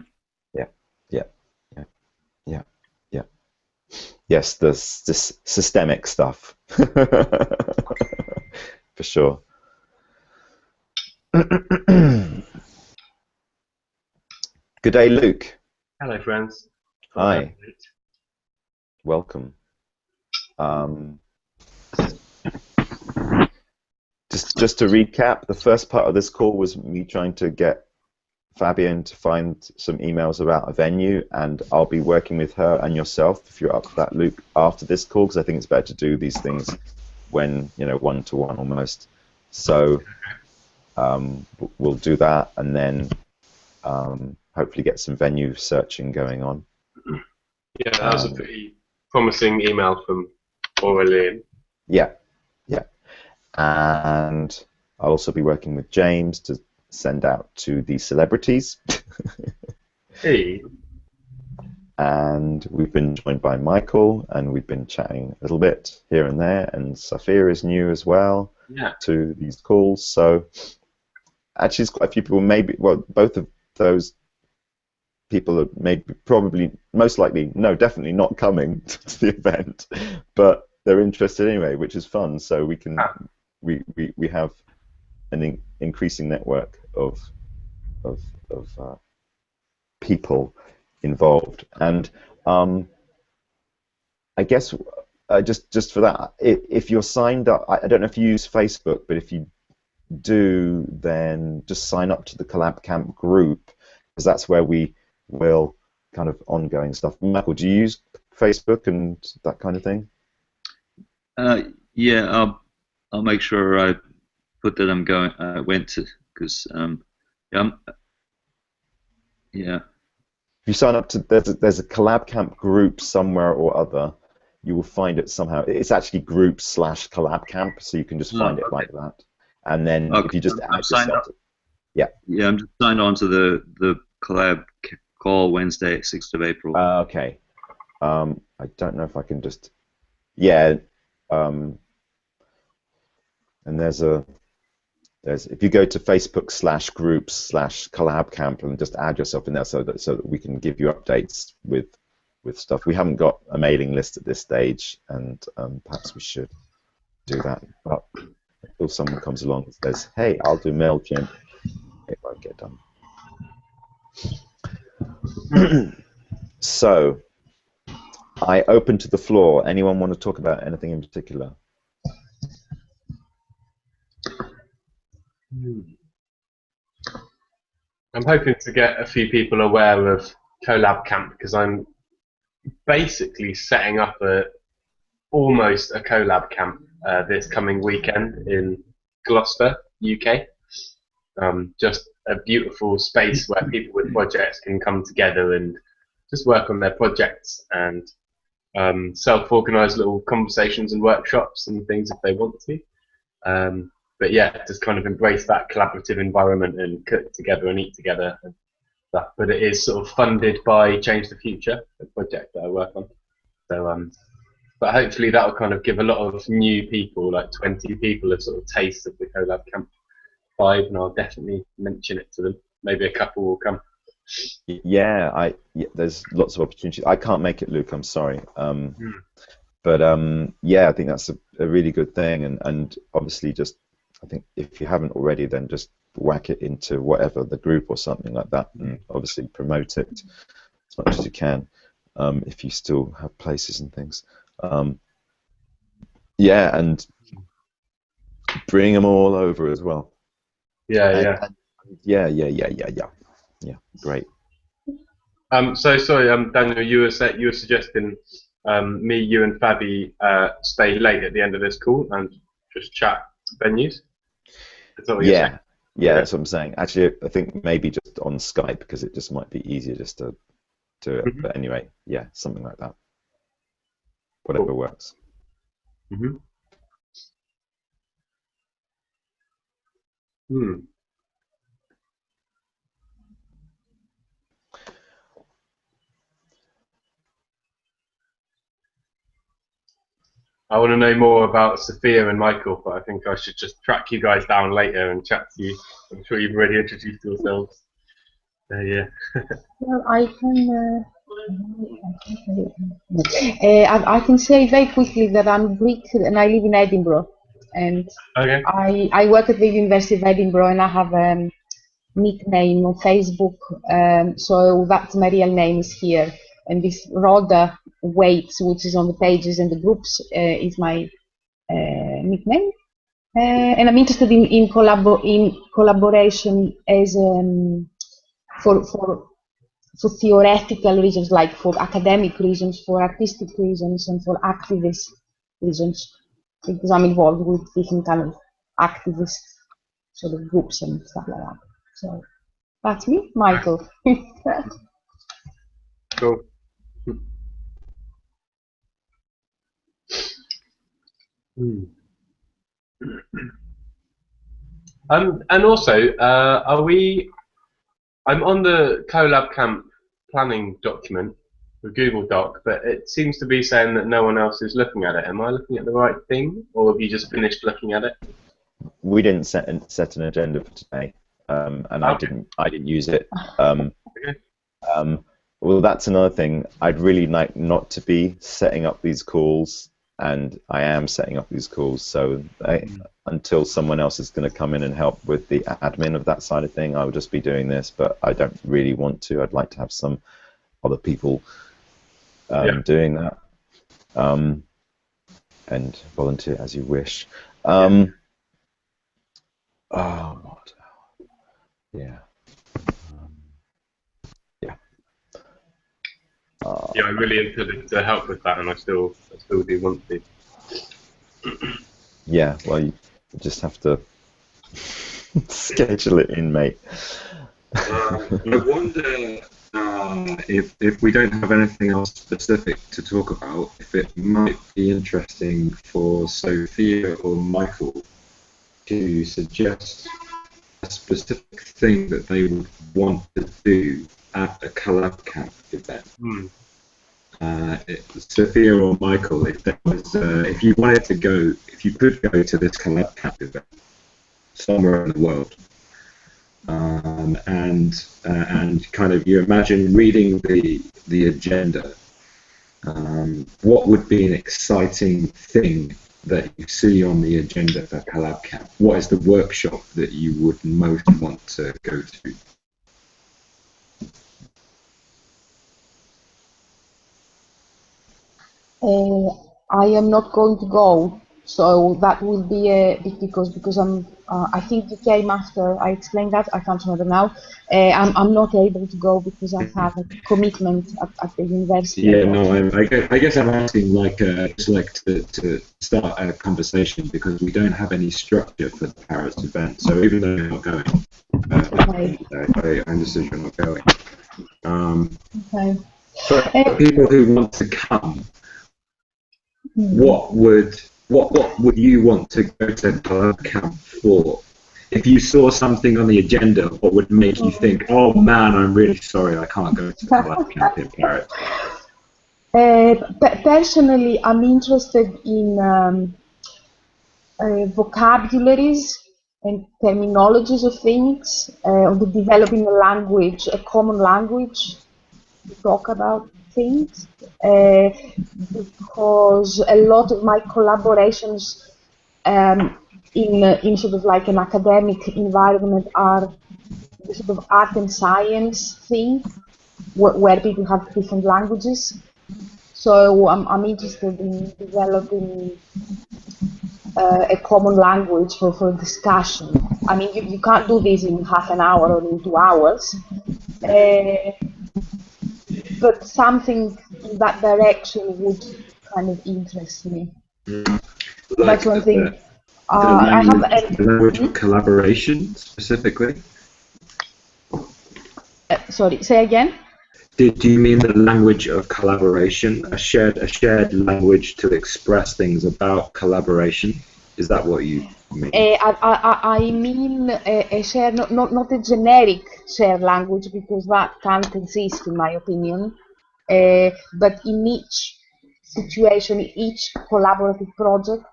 Yes, this systemic stuff. For sure. Good day, Luke. Hello, friends. Hi. Welcome. Just to recap, the first part of this call was me trying to get Fabienne to find some emails about a venue, and I'll be working with her and yourself, if you're up for that, Luke, after this call, because I think it's better to do these things when, you know, one-to-one almost. So we'll do that, and then hopefully get some venue searching going on. Yeah, that was a pretty promising email from Aurelien. Yeah, yeah. And I'll also be working with James to send out to the celebrities. Hey. And we've been joined by Michael, and we've been chatting a little bit here and there, and Safir is new as well to these calls. So actually, there's quite a few people, maybe, well, both of those people are maybe, probably, most likely, no, definitely not coming to the event, but they're interested anyway, which is fun. So we can, we have an increasing network of people involved, and I guess just for that, if you're signed up, I don't know if you use Facebook, but if you do, then just sign up to the CollabCamp group, because that's where we will kind of ongoing stuff. Michael, do you use Facebook and that kind of thing? Yeah, I'll make sure I put that I'm going. I went to, because yeah. If you sign up to, there's a CollabCamp group somewhere or other, you will find it somehow. It's actually group/CollabCamp, so you can just find it like that. And then if you just add yourself, yeah, I'm just signed on to the collab call Wednesday, 6th of April. Okay. I don't know if I can just, yeah. And there's if you go to Facebook/groups/CollabCamp and just add yourself in there, so that we can give you updates with stuff. We haven't got a mailing list at this stage, and perhaps we should do that. But until someone comes along and says, "Hey, I'll do MailChimp," it won't get done. So, I open to the floor. Anyone want to talk about anything in particular? I'm hoping to get a few people aware of CollabCamp, because I'm basically setting up almost a CollabCamp this coming weekend in Gloucester, UK. Just a beautiful space where people with projects can come together and just work on their projects, and self-organize little conversations and workshops and things if they want to. But yeah, just kind of embrace that collaborative environment and cook together and eat together and stuff. But it is sort of funded by Change the Future, the project that I work on. So, but hopefully that will kind of give a lot of new people, like 20 people, a sort of taste of the CollabCamp vibe, and I'll definitely mention it to them. Maybe a couple will come. Yeah, there's lots of opportunities. I can't make it, Luke. I'm sorry. But yeah, I think that's a really good thing, and obviously just, I think if you haven't already, then just whack it into whatever, the group or something like that, and obviously promote it as much as you can, if you still have places and things. Yeah, and bring them all over as well. Yeah, great. So sorry, Daniel, you were suggesting me, you, and Fabi stay late at the end of this call and just chat venues. Is that what you're saying? Yeah, that's what I'm saying. Actually, I think maybe just on Skype, because it just might be easier just to do it. But anyway, yeah, something like that. Whatever works. I want to know more about Sophia and Michael, but I think I should just track you guys down later and chat to you. I'm sure you've already introduced yourselves. Yeah. Well, I can say very quickly that I'm Greek and I live in Edinburgh, and I work at the University of Edinburgh, and I have a nickname on Facebook, so that's my real name is here, and this Rhoda Waits, which is on the pages and the groups, is my nickname, and I'm interested in collaboration as for theoretical reasons, like for academic reasons, for artistic reasons, and for activist reasons, because I'm involved with different kind of activist sort of groups and stuff like that. So That's me, Michael. Cool. And also, I'm on the CollabCamp planning document, the Google Doc, but it seems to be saying that no one else is looking at it. Am I looking at the right thing, or have you just finished looking at it? We didn't set an agenda for today, and Okay. I didn't use it. Well, that's another thing. I'd really like not to be setting up these calls, and I am setting up these calls. So until someone else is going to come in and help with the admin of that side of thing, I will just be doing this. But I don't really want to. I'd like to have some other people doing that, and volunteer as you wish. Oh, what? Yeah. Yeah, I'm really interested to help with that, and I still do want to. Yeah, well, you just have to schedule it in, mate. I wonder if we don't have anything else specific to talk about, if it might be interesting for Sophia or Michael to suggest a specific thing that they would want to do at a CollabCamp event. Sophia or Michael, if there was, if you wanted to go, if you could go to this CollabCamp event somewhere in the world, and kind of you imagine reading the agenda, what would be an exciting thing that you see on the agenda for CollabCamp? What is the workshop that you would most want to go to? I am not going to go, so that will be a bit because I'm. I think you came after I explained that. I can't remember now. I'm not able to go because I have a commitment at the university. Yeah, no, I guess I'm asking just like to start a conversation because we don't have any structure for the Paris event. So even though you're not going, I understood you're not going. Okay. For people who want to come, what would you want to go to CollabCamp for? If you saw something on the agenda, what would make you think, oh man, I'm really sorry, I can't go to CollabCamp in Paris? Personally, I'm interested in vocabularies and terminologies of things, of developing a language, a common language to talk about things, because a lot of my collaborations in sort of like an academic environment are the sort of art and science thing, where people have different languages. So I'm interested in developing a common language for discussion. I mean, you can't do this in half an hour or in 2 hours, but something in that direction would kind of interest me. That's one thing. I have the language of collaboration specifically. Sorry, say again. Do you mean the language of collaboration, a shared language to express things about collaboration? Is that what you mean? I mean a shared, not a generic shared language, because that can't exist in my opinion. But in each situation, each collaborative project,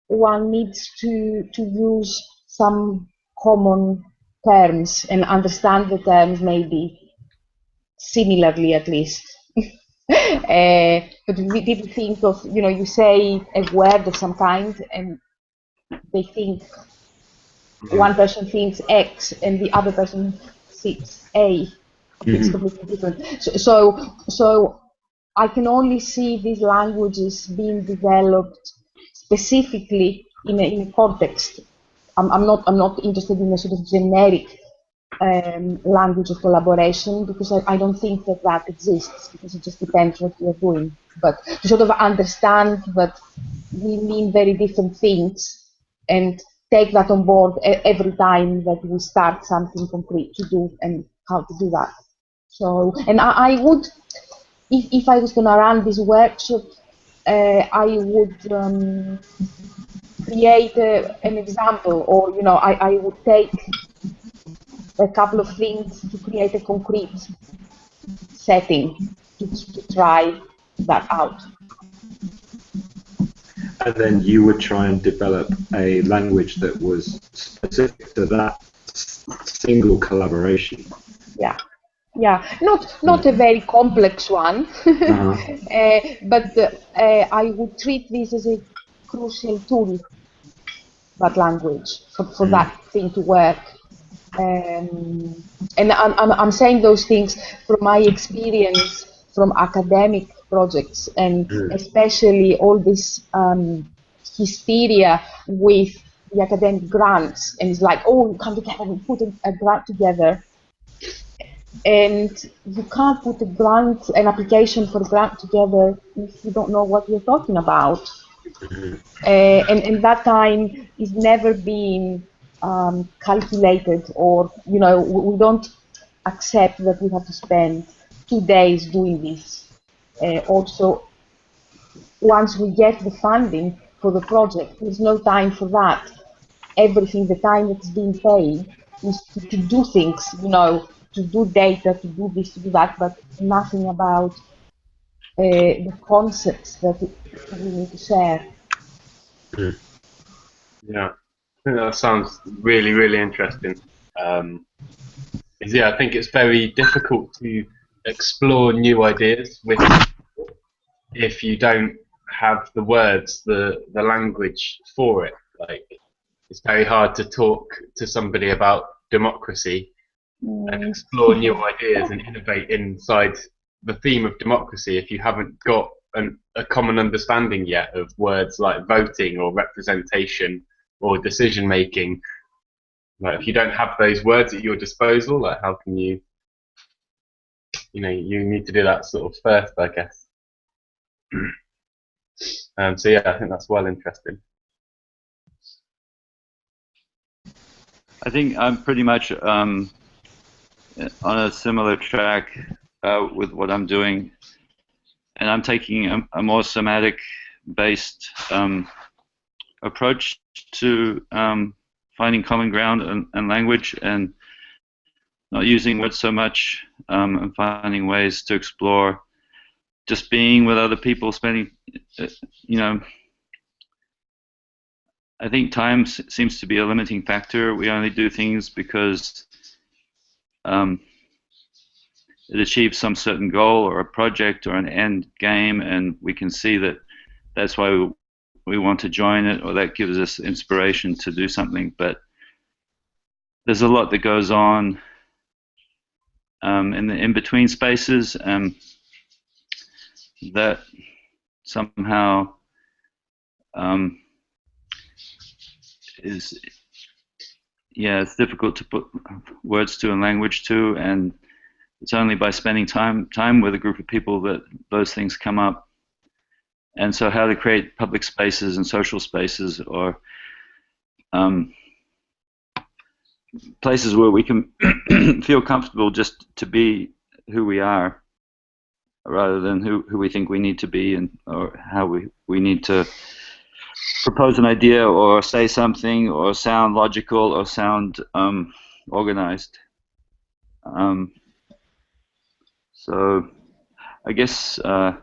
one needs to use some common terms and understand the terms maybe similarly at least. But people think of, you say a word of some kind and they think, one person thinks X and the other person thinks A. It's completely different. So I can only see these languages being developed specifically in a context. I'm not interested in a sort of generic language of collaboration, because I don't think that exists, because it just depends what you're doing. But to sort of understand that we mean very different things and take that on board every time that we start something concrete to do and how to do that. So, and I would, if I was going to run this workshop, I would create an example, or I would take a couple of things to create a concrete setting to try that out. And then you would try and develop a language that was specific to that single collaboration. Yeah, yeah, not a very complex one, but I would treat this as a crucial tool, that language, for that thing to work. And I'm saying those things from my experience from academic projects, and especially all this hysteria with the academic grants, and it's like, oh, you come together and put a grant together, and you can't put an application for a grant together if you don't know what you're talking about. And that time is never been calculated, or we don't accept that we have to spend 2 days doing this. Also, once we get the funding for the project, there's no time for that. Everything, the time that's being paid is to do things, to do data, to do this, to do that, but nothing about the concepts that we need to share. Yeah, I think that sounds really, really interesting. I think it's very difficult to explore new ideas if you don't have the words, the language for it. Like, it's very hard to talk to somebody about democracy and explore new ideas and innovate inside the theme of democracy if you haven't got a common understanding yet of words like voting or representation or decision making. Like, if you don't have those words at your disposal, like, how can you need to do that sort of first, I guess. So yeah, I think that's well interesting. I think I'm pretty much on a similar track with what I'm doing, and I'm taking a more somatic-based approach to finding common ground and language, and not using words so much, and finding ways to explore just being with other people, spending, I think time seems to be a limiting factor. We only do things because it achieves some certain goal or a project or an end game, and we can see that that's why we want to join it, or that gives us inspiration to do something. But there's a lot that goes on in the in-between spaces that somehow it's difficult to put words to and language to, and it's only by spending time with a group of people that those things come up. And so how to create public spaces and social spaces, or places where we can feel comfortable just to be who we are, rather than who we think we need to be, and or how we need to propose an idea or say something or sound logical or sound organized. So I guess like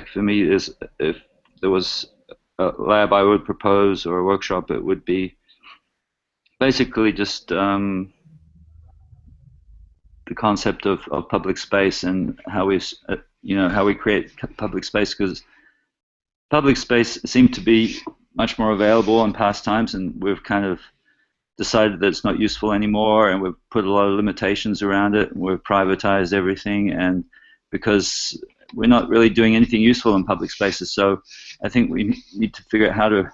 for me, if there was a lab I would propose, or a workshop, it would be basically just the concept of public space, and how we how we create public space, because public space seemed to be much more available in past times, and we've kind of decided that it's not useful anymore, and we've put a lot of limitations around it, and we've privatized everything, and because we're not really doing anything useful in public spaces. So I think we need to figure out how to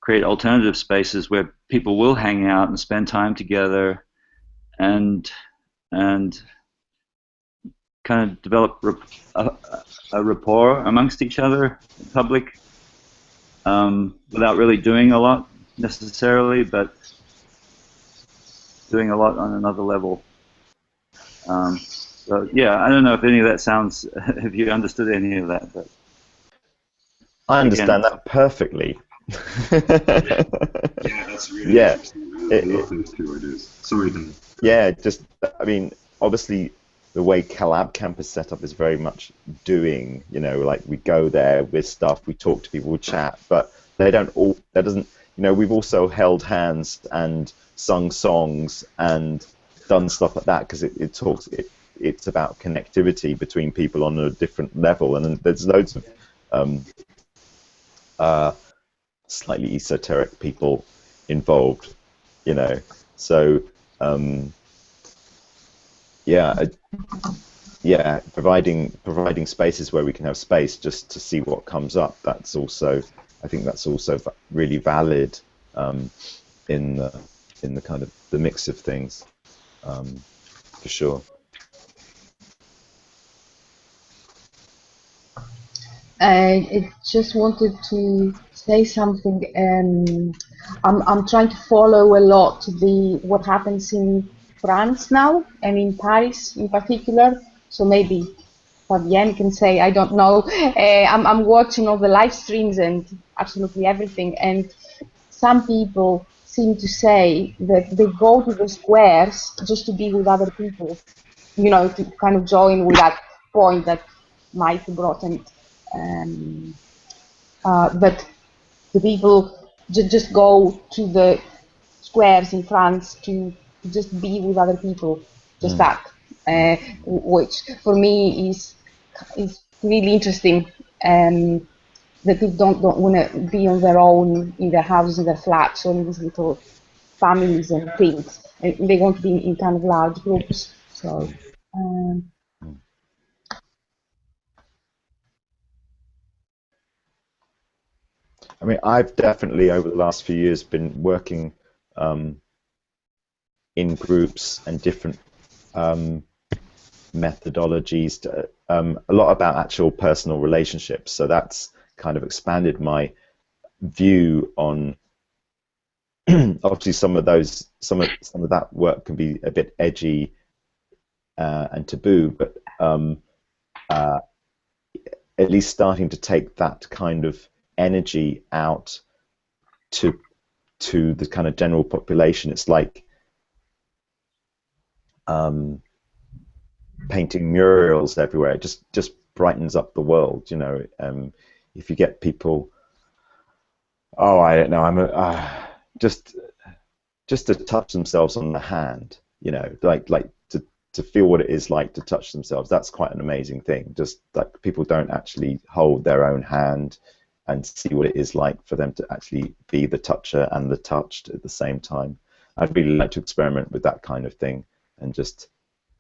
create alternative spaces where people will hang out and spend time together, and kind of develop a rapport amongst each other in public. without really doing a lot necessarily, but doing a lot on another level. So yeah, I don't know if any of that sounds, if you understood any of that, but I understand that perfectly. Yeah, that's really interesting. I love those two ideas. Sorry, Dan. Yeah, just, I mean, obviously the way CollabCamp is set up is very much doing, you know, like we go there with stuff, we talk to people, we chat, but they don't all, that doesn't, you know, we've also held hands and sung songs and done stuff like that because it's about connectivity between people on a different level, and then there's loads of slightly esoteric people involved, you know, so yeah, providing spaces where we can have space just to see what comes up. That's also, I think that's also really valid in the kind of the mix of things, for sure. I just wanted to say something. I'm trying to follow a lot what happens in France now and in Paris in particular. So maybe Fabienne can say, I don't know. I'm watching all the live streams and absolutely everything, and some people seem to say that they go to the squares just to be with other people, you know, to kind of join with that point that Mike brought. But the people just go to the squares in France to just be with other people, just that, which for me is really interesting. That people don't want to be on their own in their houses, in their flats, or in these little families and things. And they want to be in kind of large groups. So. I mean, I've definitely over the last few years been working in groups and different methodologies to, a lot about actual personal relationships. So that's kind of expanded my view on. Obviously, some of that work can be a bit edgy and taboo, but at least starting to take that kind of energy out to the kind of general population. It's like painting murals everywhere. It just brightens up the world, you know. If you get people, oh, I don't know, just to touch themselves on the hand, you know, like to feel what it is like to touch themselves. That's quite an amazing thing. Just like people don't actually hold their own hand and see what it is like for them to actually be the toucher and the touched at the same time. I'd really like to experiment with that kind of thing and just.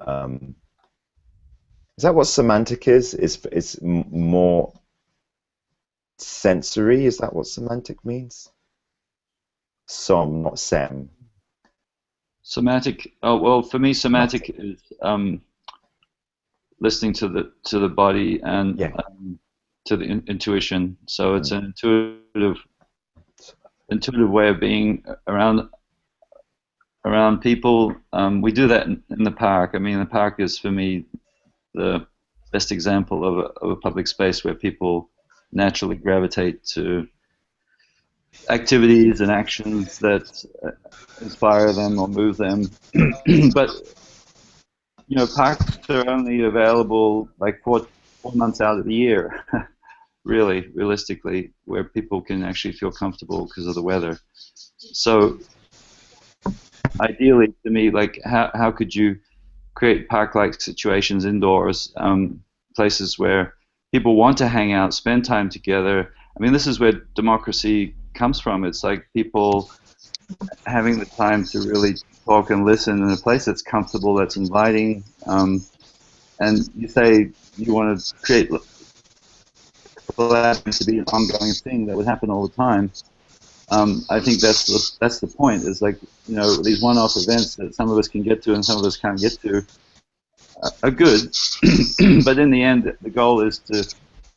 Is that what semantic is? It's more sensory? Is that what semantic means? Som, not sem. Somatic. Oh well, for me, somatic is listening to the body and to the intuition. So it's an intuitive way of being around people. We do that in the park. I mean, the park is for me the best example of a public space where people naturally gravitate to activities and actions that inspire them or move them. But you know, parks are only available like four months out of the year, really, realistically, where people can actually feel comfortable because of the weather. So ideally, to me, like how could you create park-like situations indoors, places where people want to hang out, spend time together. I mean, this is where democracy comes from. It's like people having the time to really talk and listen in a place that's comfortable, that's inviting. And you say you want to create collaboration to be an ongoing thing that would happen all the time. I think that's the point. Is like, you know, these one-off events that some of us can get to and some of us can't get to are good, but in the end, the goal is to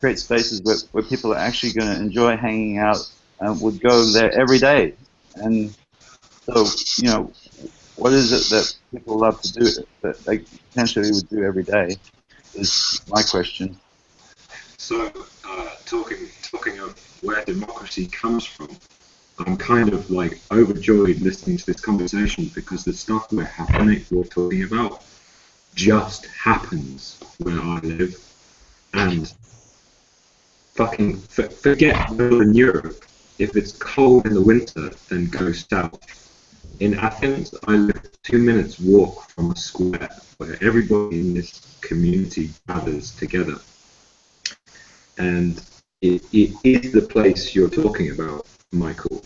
create spaces where people are actually going to enjoy hanging out would go there every day. And so, you know, what is it that people love to do that they potentially would do every day is my question. So, talking of where democracy comes from, I'm kind of like overjoyed listening to this conversation because the stuff we're talking about just happens where I live, and fucking forget Northern Europe. If it's cold in the winter, then go south. In Athens, I live 2 minutes walk from a square where everybody in this community gathers together. And it is the place you're talking about, Michael.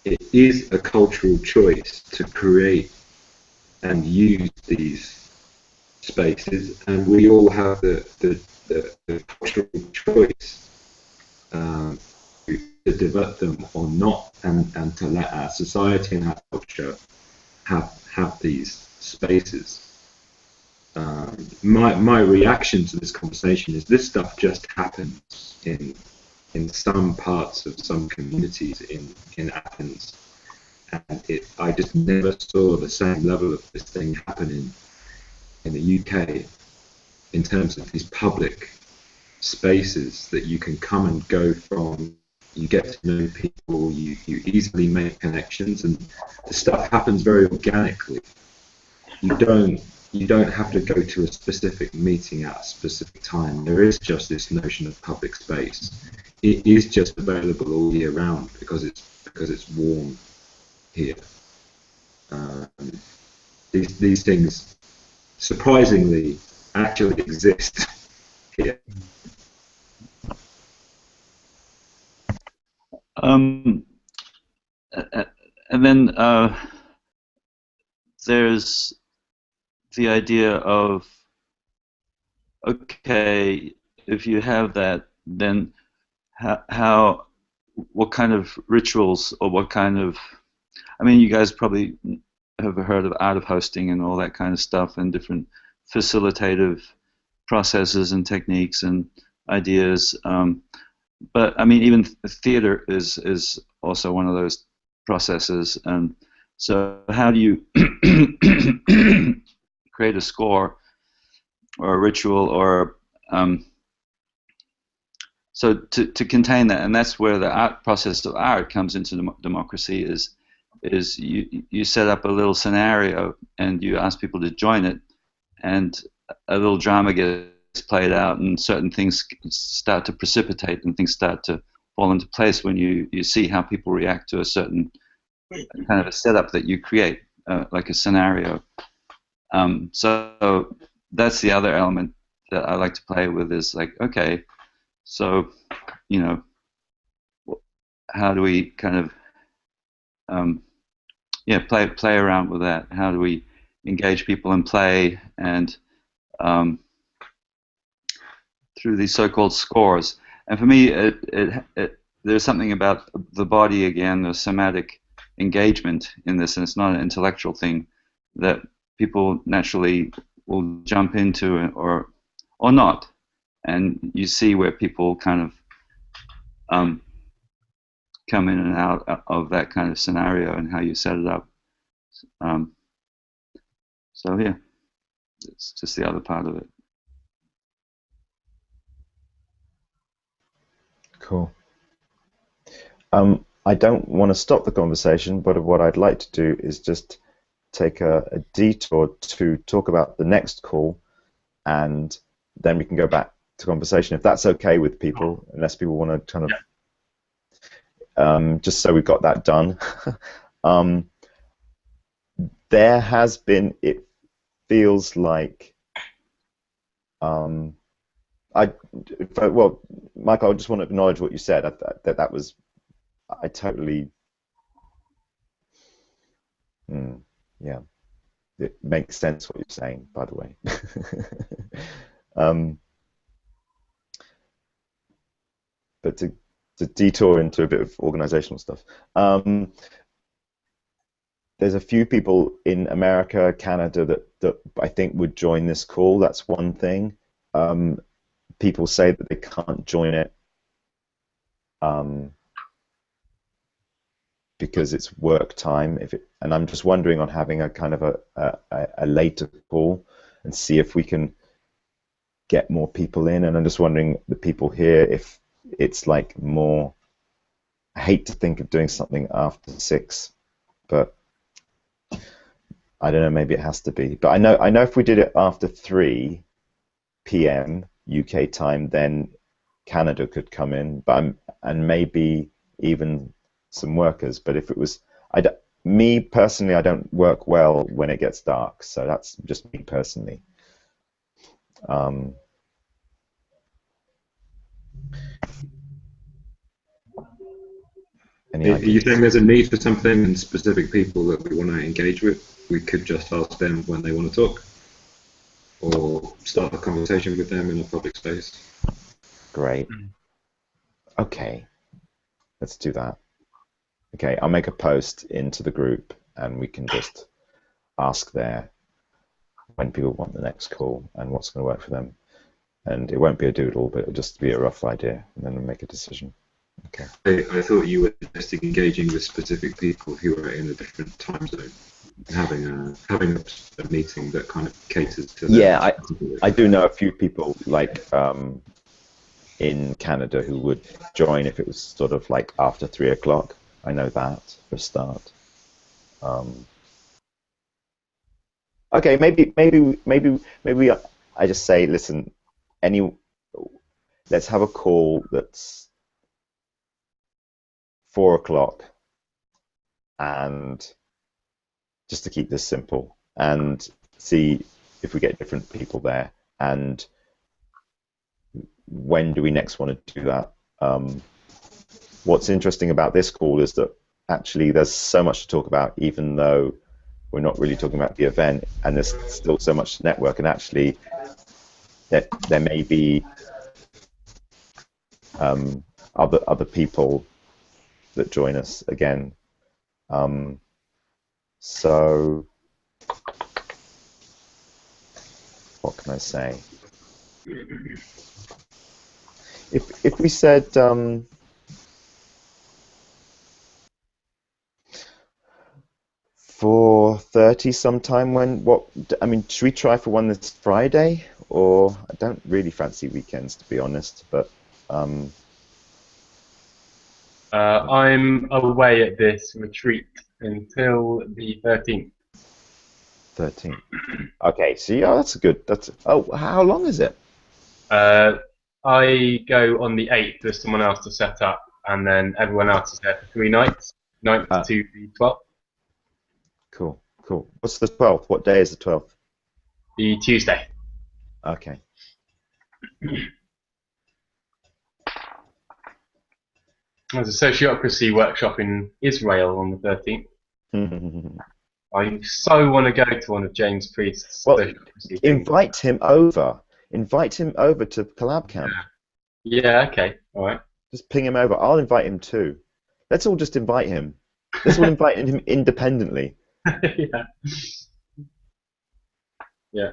It is a cultural choice to create and use these spaces, and we all have the cultural choice to develop them or not, and to let our society and our culture have these spaces. My reaction to this conversation is this stuff just happens in some parts of some communities in Athens, and I just never saw the same level of this thing happening in the UK in terms of these public spaces that you can come and go from. You get to know people, you easily make connections, and the stuff happens very organically. You don't have to go to a specific meeting at a specific time. There is just this notion of public space. It is just available all year round because it's warm here. These things surprisingly actually exist here. And then there's the idea of, okay, if you have that, then what kind of rituals or what kind of, I mean, you guys probably have heard of art of hosting and all that kind of stuff, and different facilitative processes and techniques and ideas. But I mean, even theater is also one of those processes. And so, how do you create a score or a ritual, or so to contain that? And that's where the art process of art comes into democracy. Is you set up a little scenario and you ask people to join it, and a little drama gets played out, and certain things start to precipitate, and things start to fall into place when you see how people react to a certain kind of a setup that you create, like a scenario. So that's the other element that I like to play with, is like, okay, so, you know, how do we kind of play around with that? How do we engage people in play and through these so-called scores? And for me, there's something about the body again, the somatic engagement in this, and it's not an intellectual thing that people naturally will jump into or not, and you see where people kind of come in and out of that kind of scenario and how you set it up. So yeah, it's just the other part of it. Cool. I don't want to stop the conversation, but what I'd like to do is just take a detour to talk about the next call, and then we can go back to conversation, if that's okay with people, unless people want to kind of, just so we've got that done. There has been, it feels like, well, Michael, I just want to acknowledge what you said. That was, I totally, yeah, it makes sense what you're saying, by the way. But to detour into a bit of organizational stuff, there's a few people in America, Canada that I think would join this call. That's one thing. People say that they can't join it because it's work time. And I'm just wondering on having a kind of a later call and see if we can get more people in. And I'm just wondering, the people here, if it's like more. I hate to think of doing something after 6, but I don't know. Maybe it has to be. But I know if we did it after 3 p.m. UK time, then Canada could come in, and maybe even some workers. But if it was, me personally, I don't work well when it gets dark. So that's just me personally. Are you saying there's a need for something and specific people that we want to engage with? We could just ask them when they want to talk, or start a conversation with them in a public space. Great. Okay, let's do that. Okay, I'll make a post into the group, and we can just ask there when people want the next call and what's going to work for them. And it won't be a doodle, but it'll just be a rough idea, and then we'll make a decision. Okay. I thought you were suggesting engaging with specific people who are in a different time zone, having a meeting that kind of caters to them. Yeah, I do know a few people like in Canada who would join if it was sort of like after 3 o'clock. I know that for a start. Okay, maybe I just say, listen, let's have a call that's 4 o'clock, and just to keep this simple, and see if we get different people there, and when do we next want to do that. What's interesting about this call is that actually there's so much to talk about, even though we're not really talking about the event, and there's still so much to network, and actually there may be other people that join us again. So what can I say? If we said 4:30 sometime, should we try for one this Friday? Or I don't really fancy weekends, to be honest, but I'm away at this retreat until the 13th. 13th. Okay, so yeah, that's good. How long is it? I go on the 8th. There's someone else to set up, and then everyone else is there for 3 nights, 9th to the 12th. Cool. What's the 12th? What day is the 12th? The Tuesday. Okay. There's a sociocracy workshop in Israel on the 13th. I so want to go to one of James Priest's sociocracy invite him over. Invite him over to CollabCamp. Yeah, okay. All right. Just ping him over. I'll invite him too. Let's all just invite him. Let's all invite him independently. Yeah. Yeah.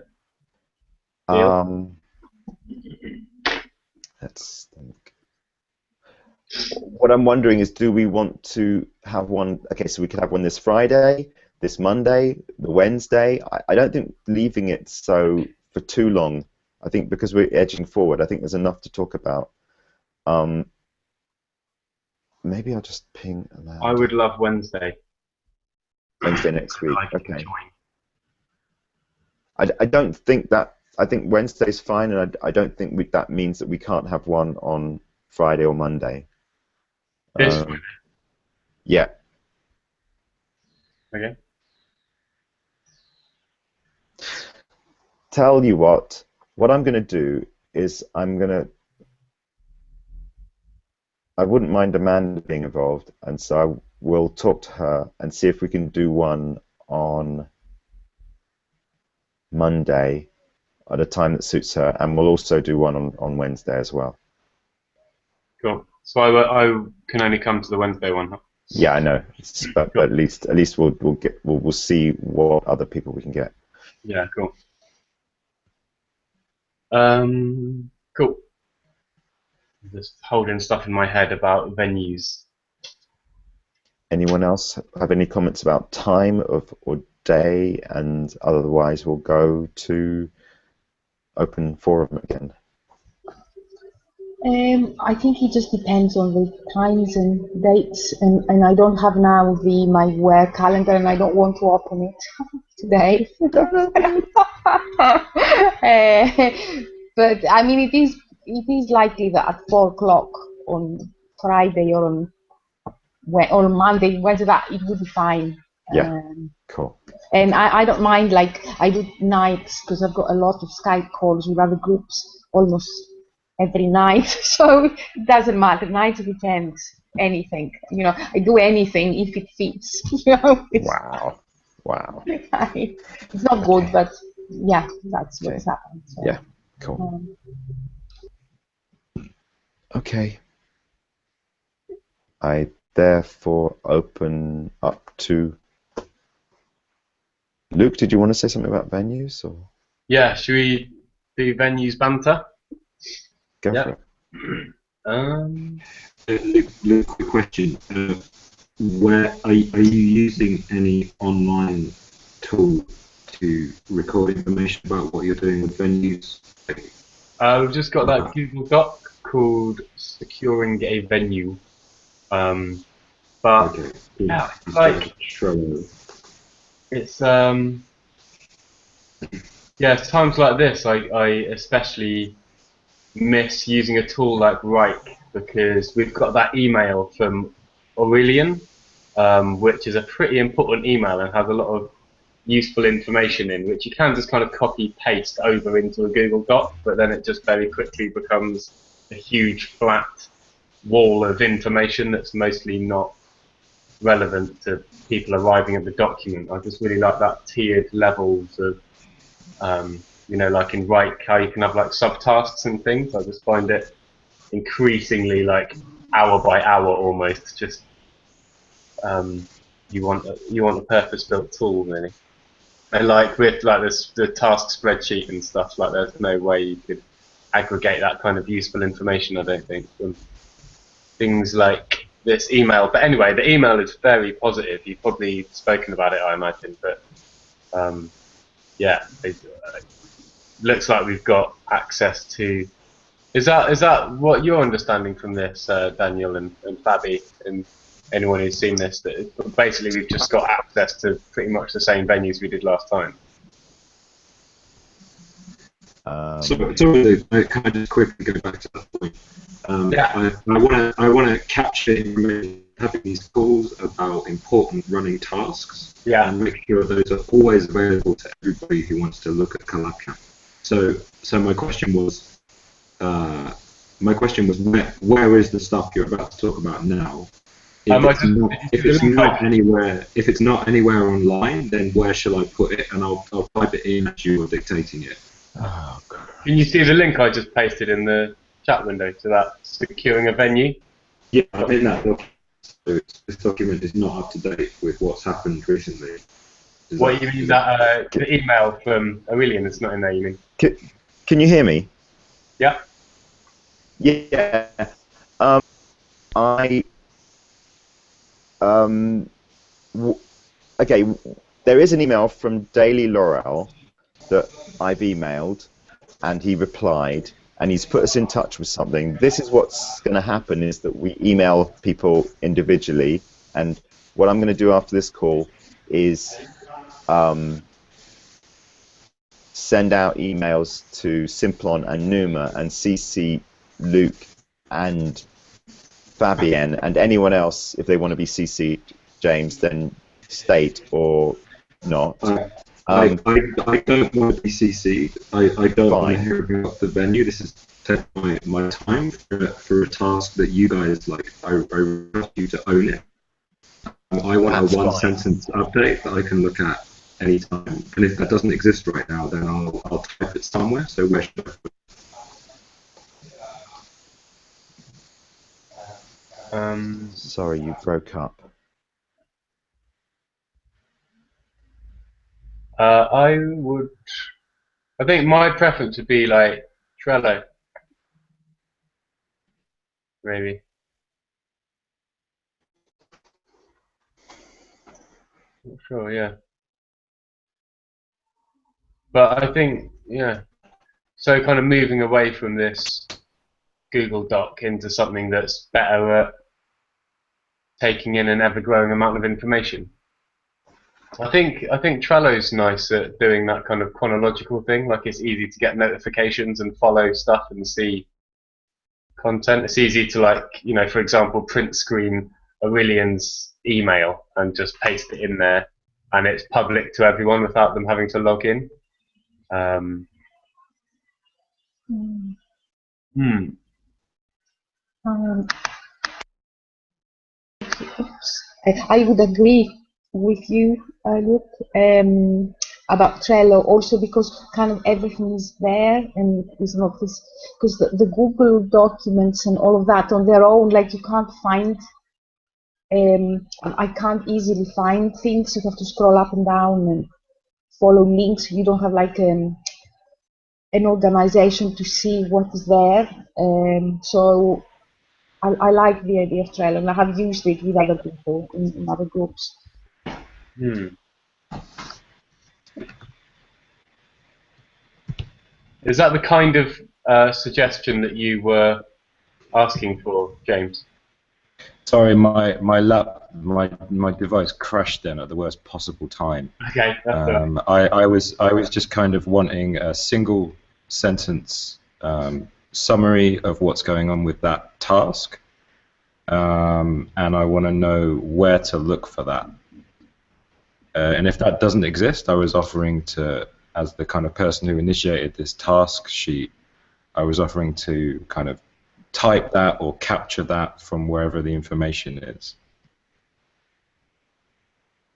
Let's think. What I'm wondering is, do we want to have one? Okay, so we could have one this Friday, this Monday, the Wednesday. I don't think leaving it for too long. I think because we're edging forward, I think there's enough to talk about. Maybe I'll just ping Amanda. I would love Wednesday. Wednesday next week. Okay. I don't think that. I think Wednesday's fine, and I don't think that means that we can't have one on Friday or Monday. This Friday? Yeah. Okay. Tell you what I'm going to do is I wouldn't mind Amanda being involved, and so I will talk to her and see if we can do one on Monday at a time that suits her, and we'll also do one on Wednesday as well. Cool. So I can only come to the Wednesday one, huh? Yeah, I know, but cool. at least we'll see what other people we can get. Yeah, cool. Cool. I'm just holding stuff in my head about venues. Anyone else have any comments about time or day? And otherwise, we'll go to open forum again. I think it just depends on the times and dates, and I don't have now my work calendar, and I don't want to open it today. But I mean, it is likely that at 4 o'clock on Friday or on Monday, whether that it would be fine. Yeah, cool. And I don't mind, like, I do nights because I've got a lot of Skype calls with other groups almost every night, so it doesn't matter, nights, weekends, anything, I do anything if it fits. Wow. It's not good, but yeah, that's what's happened. So. Yeah, cool. Okay. I therefore open up to Luke. Did you want to say something about venues, or? Yeah, should we do venues banter? Go for it. Luke, quick question. Where are you using any online tool to record information about what you're doing with venues? We've just got that Google Doc called Securing a Venue. But okay. yeah, like it's yeah, it's times like this I especially miss using a tool like Rike, because we've got that email from Aurelian, which is a pretty important email and has a lot of useful information in, which you can just kind of copy paste over into a Google Doc, but then it just very quickly becomes a huge flat wall of information that's mostly not relevant to people arriving at the document. I just really like that tiered levels of like in Rike, how you can have like subtasks and things. I just find it increasingly like hour by hour almost. Just you want a purpose-built tool really. And like with like the task spreadsheet and stuff, like there's no way you could aggregate that kind of useful information, I don't think, from things like this email. But anyway, the email is very positive. You've probably spoken about it, I imagine, but yeah, it looks like we've got access to. Is that what you're understanding from this, Daniel and Fabi, and anyone who's seen this? That basically we've just got access to pretty much the same venues we did last time. Sorry, can I just quickly go back to that point? Yeah. I want to capture information, having these calls about important running tasks, and make sure those are always available to everybody who wants to look at CollabCamp. So my question was, where is the stuff you're about to talk about now? If it's not anywhere online, then where shall I put it? And I'll type it in as you are dictating it. Oh, can you see the link I just pasted in the chat window to that securing a venue? Yeah, I'm in that document. So this document is not up to date with what's happened recently. What you mean that the email from Aurelian is not in there? You mean? Can you hear me? Yeah. Yeah. Okay. There is an email from Daily Laurel that I've emailed, and he replied, and he's put us in touch with something. This is what's going to happen: is that we email people individually, and what I'm going to do after this call is send out emails to Simplon and Numa and CC Luke and Fabienne and anyone else if they want to be CC'd, James, then state or not. I don't want to be CC'd. I don't want to hear about the venue. This is my time for a task that you guys like. I request you to own it. I want a one-sentence update that I can look at anytime. And if that doesn't exist right now, then I'll type it somewhere. So where should I put it? Sorry, you broke up. I think my preference would be like Trello, maybe. sure, yeah. But I think, yeah. So kind of moving away from this Google Doc into something that's better at taking in an ever-growing amount of information. I think Trello's nice at doing that kind of chronological thing. Like, it's easy to get notifications and follow stuff and see content. It's easy to, like, you know, for example, print screen Aurelian's email and just paste it in there, and it's public to everyone without them having to log in. I would agree with you, Luke, about Trello, also because kind of everything is there and it's not this, because the Google documents and all of that on their own, like, you can't find, I can't easily find things. You have to scroll up and down and follow links. You don't have like an organization to see what is there. So I like the idea of Trello, and I have used it with other people in other groups. Is that the kind of suggestion that you were asking for, James? Sorry, my device crashed then at the worst possible time. Okay, that's I was just kind of wanting a single sentence summary of what's going on with that task, and I want to know where to look for that. And if that doesn't exist, I was offering to, as the kind of person who initiated this task sheet, I was offering to kind of type that or capture that from wherever the information is.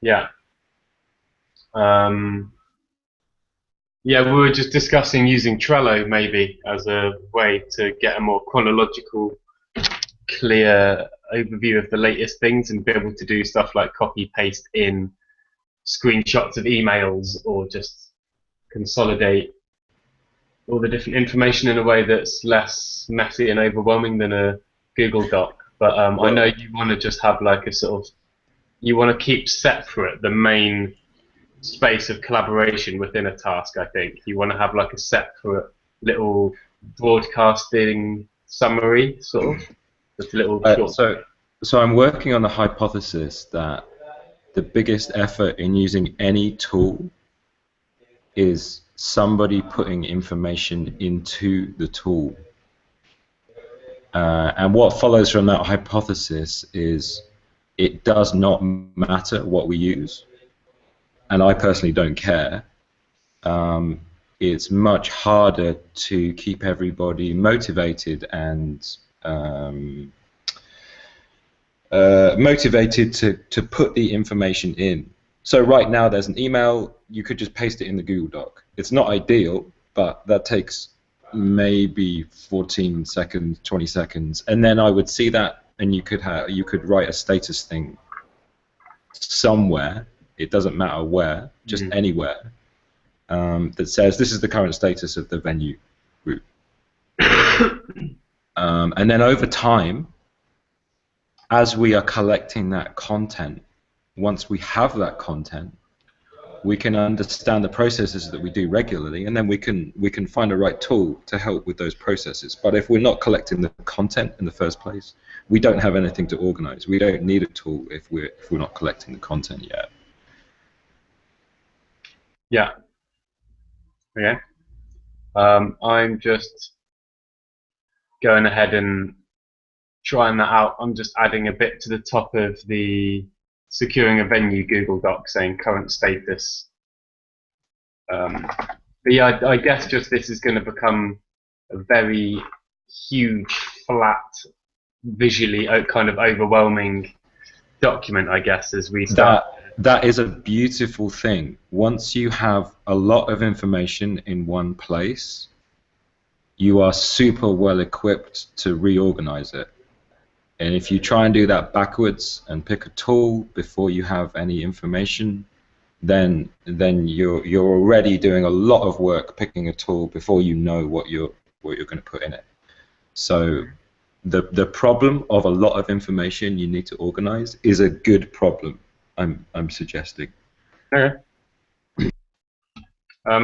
Yeah. Yeah, we were just discussing using Trello maybe as a way to get a more chronological, clear overview of the latest things and be able to do stuff like copy paste in screenshots of emails, or just consolidate all the different information in a way that's less messy and overwhelming than a Google Doc. But I know you want to just have like a sort of, you want to keep separate the main space of collaboration within a task. I think you want to have like a separate little broadcasting summary, sort of, just a little short. So I'm working on the hypothesis that the biggest effort in using any tool is somebody putting information into the tool. And what follows from that hypothesis is it does not matter what we use, and I personally don't care. It's much harder to keep everybody motivated and motivated to put the information in. So right now there's an email, you could just paste it in the Google Doc. It's not ideal, but that takes maybe 14 seconds, 20 seconds, and then I would see that, and you could write a status thing somewhere, it doesn't matter where, just anywhere, that says this is the current status of the venue route. And then over time, as we are collecting that content, once we have that content, we can understand the processes that we do regularly, and then we can find the right tool to help with those processes. But if we're not collecting the content in the first place, we don't have anything to organize. We don't need a tool if we're not collecting the content yet. Yeah. Okay. I'm just going ahead and trying that out. I'm just adding a bit to the top of the securing a venue Google Doc saying current status. But yeah, I guess just this is going to become a very huge, flat, visually kind of overwhelming document, I guess, as we start. That is a beautiful thing. Once you have a lot of information in one place, you are super well equipped to reorganize it. And if you try and do that backwards and pick a tool before you have any information, then you're already doing a lot of work picking a tool before you know what you're going to put in it. So the problem of a lot of information you need to organize is a good problem, I'm suggesting. Okay.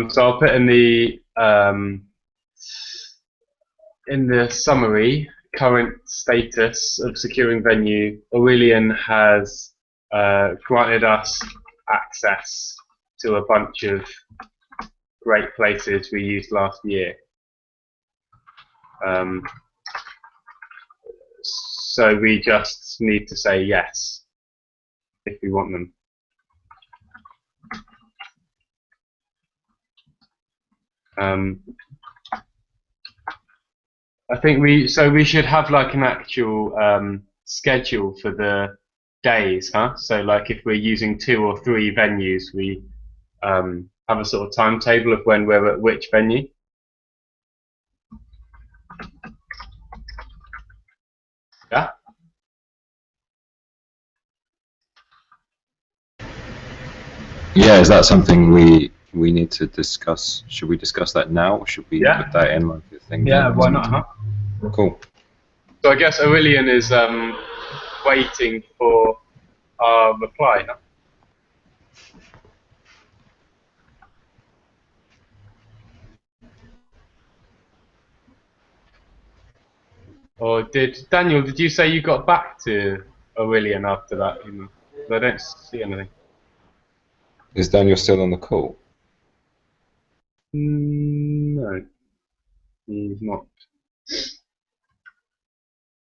So I'll put in the summary, current status of securing venue. Aurelian has granted us access to a bunch of great places we used last year. So we just need to say yes if we want them. I think we should have like an actual schedule for the days, huh? So like if we're using 2 or 3 venues, we have a sort of timetable of when we're at which venue. Yeah. Yeah, is that something we need to discuss? Should we discuss that now, or should we put that in like a thing? Yeah, why not, huh? Cool. So I guess Aurelian is waiting for our reply, huh? Or Daniel, did you say you got back to Aurelian after that? I don't see anything. Is Daniel still on the call? No, he's not.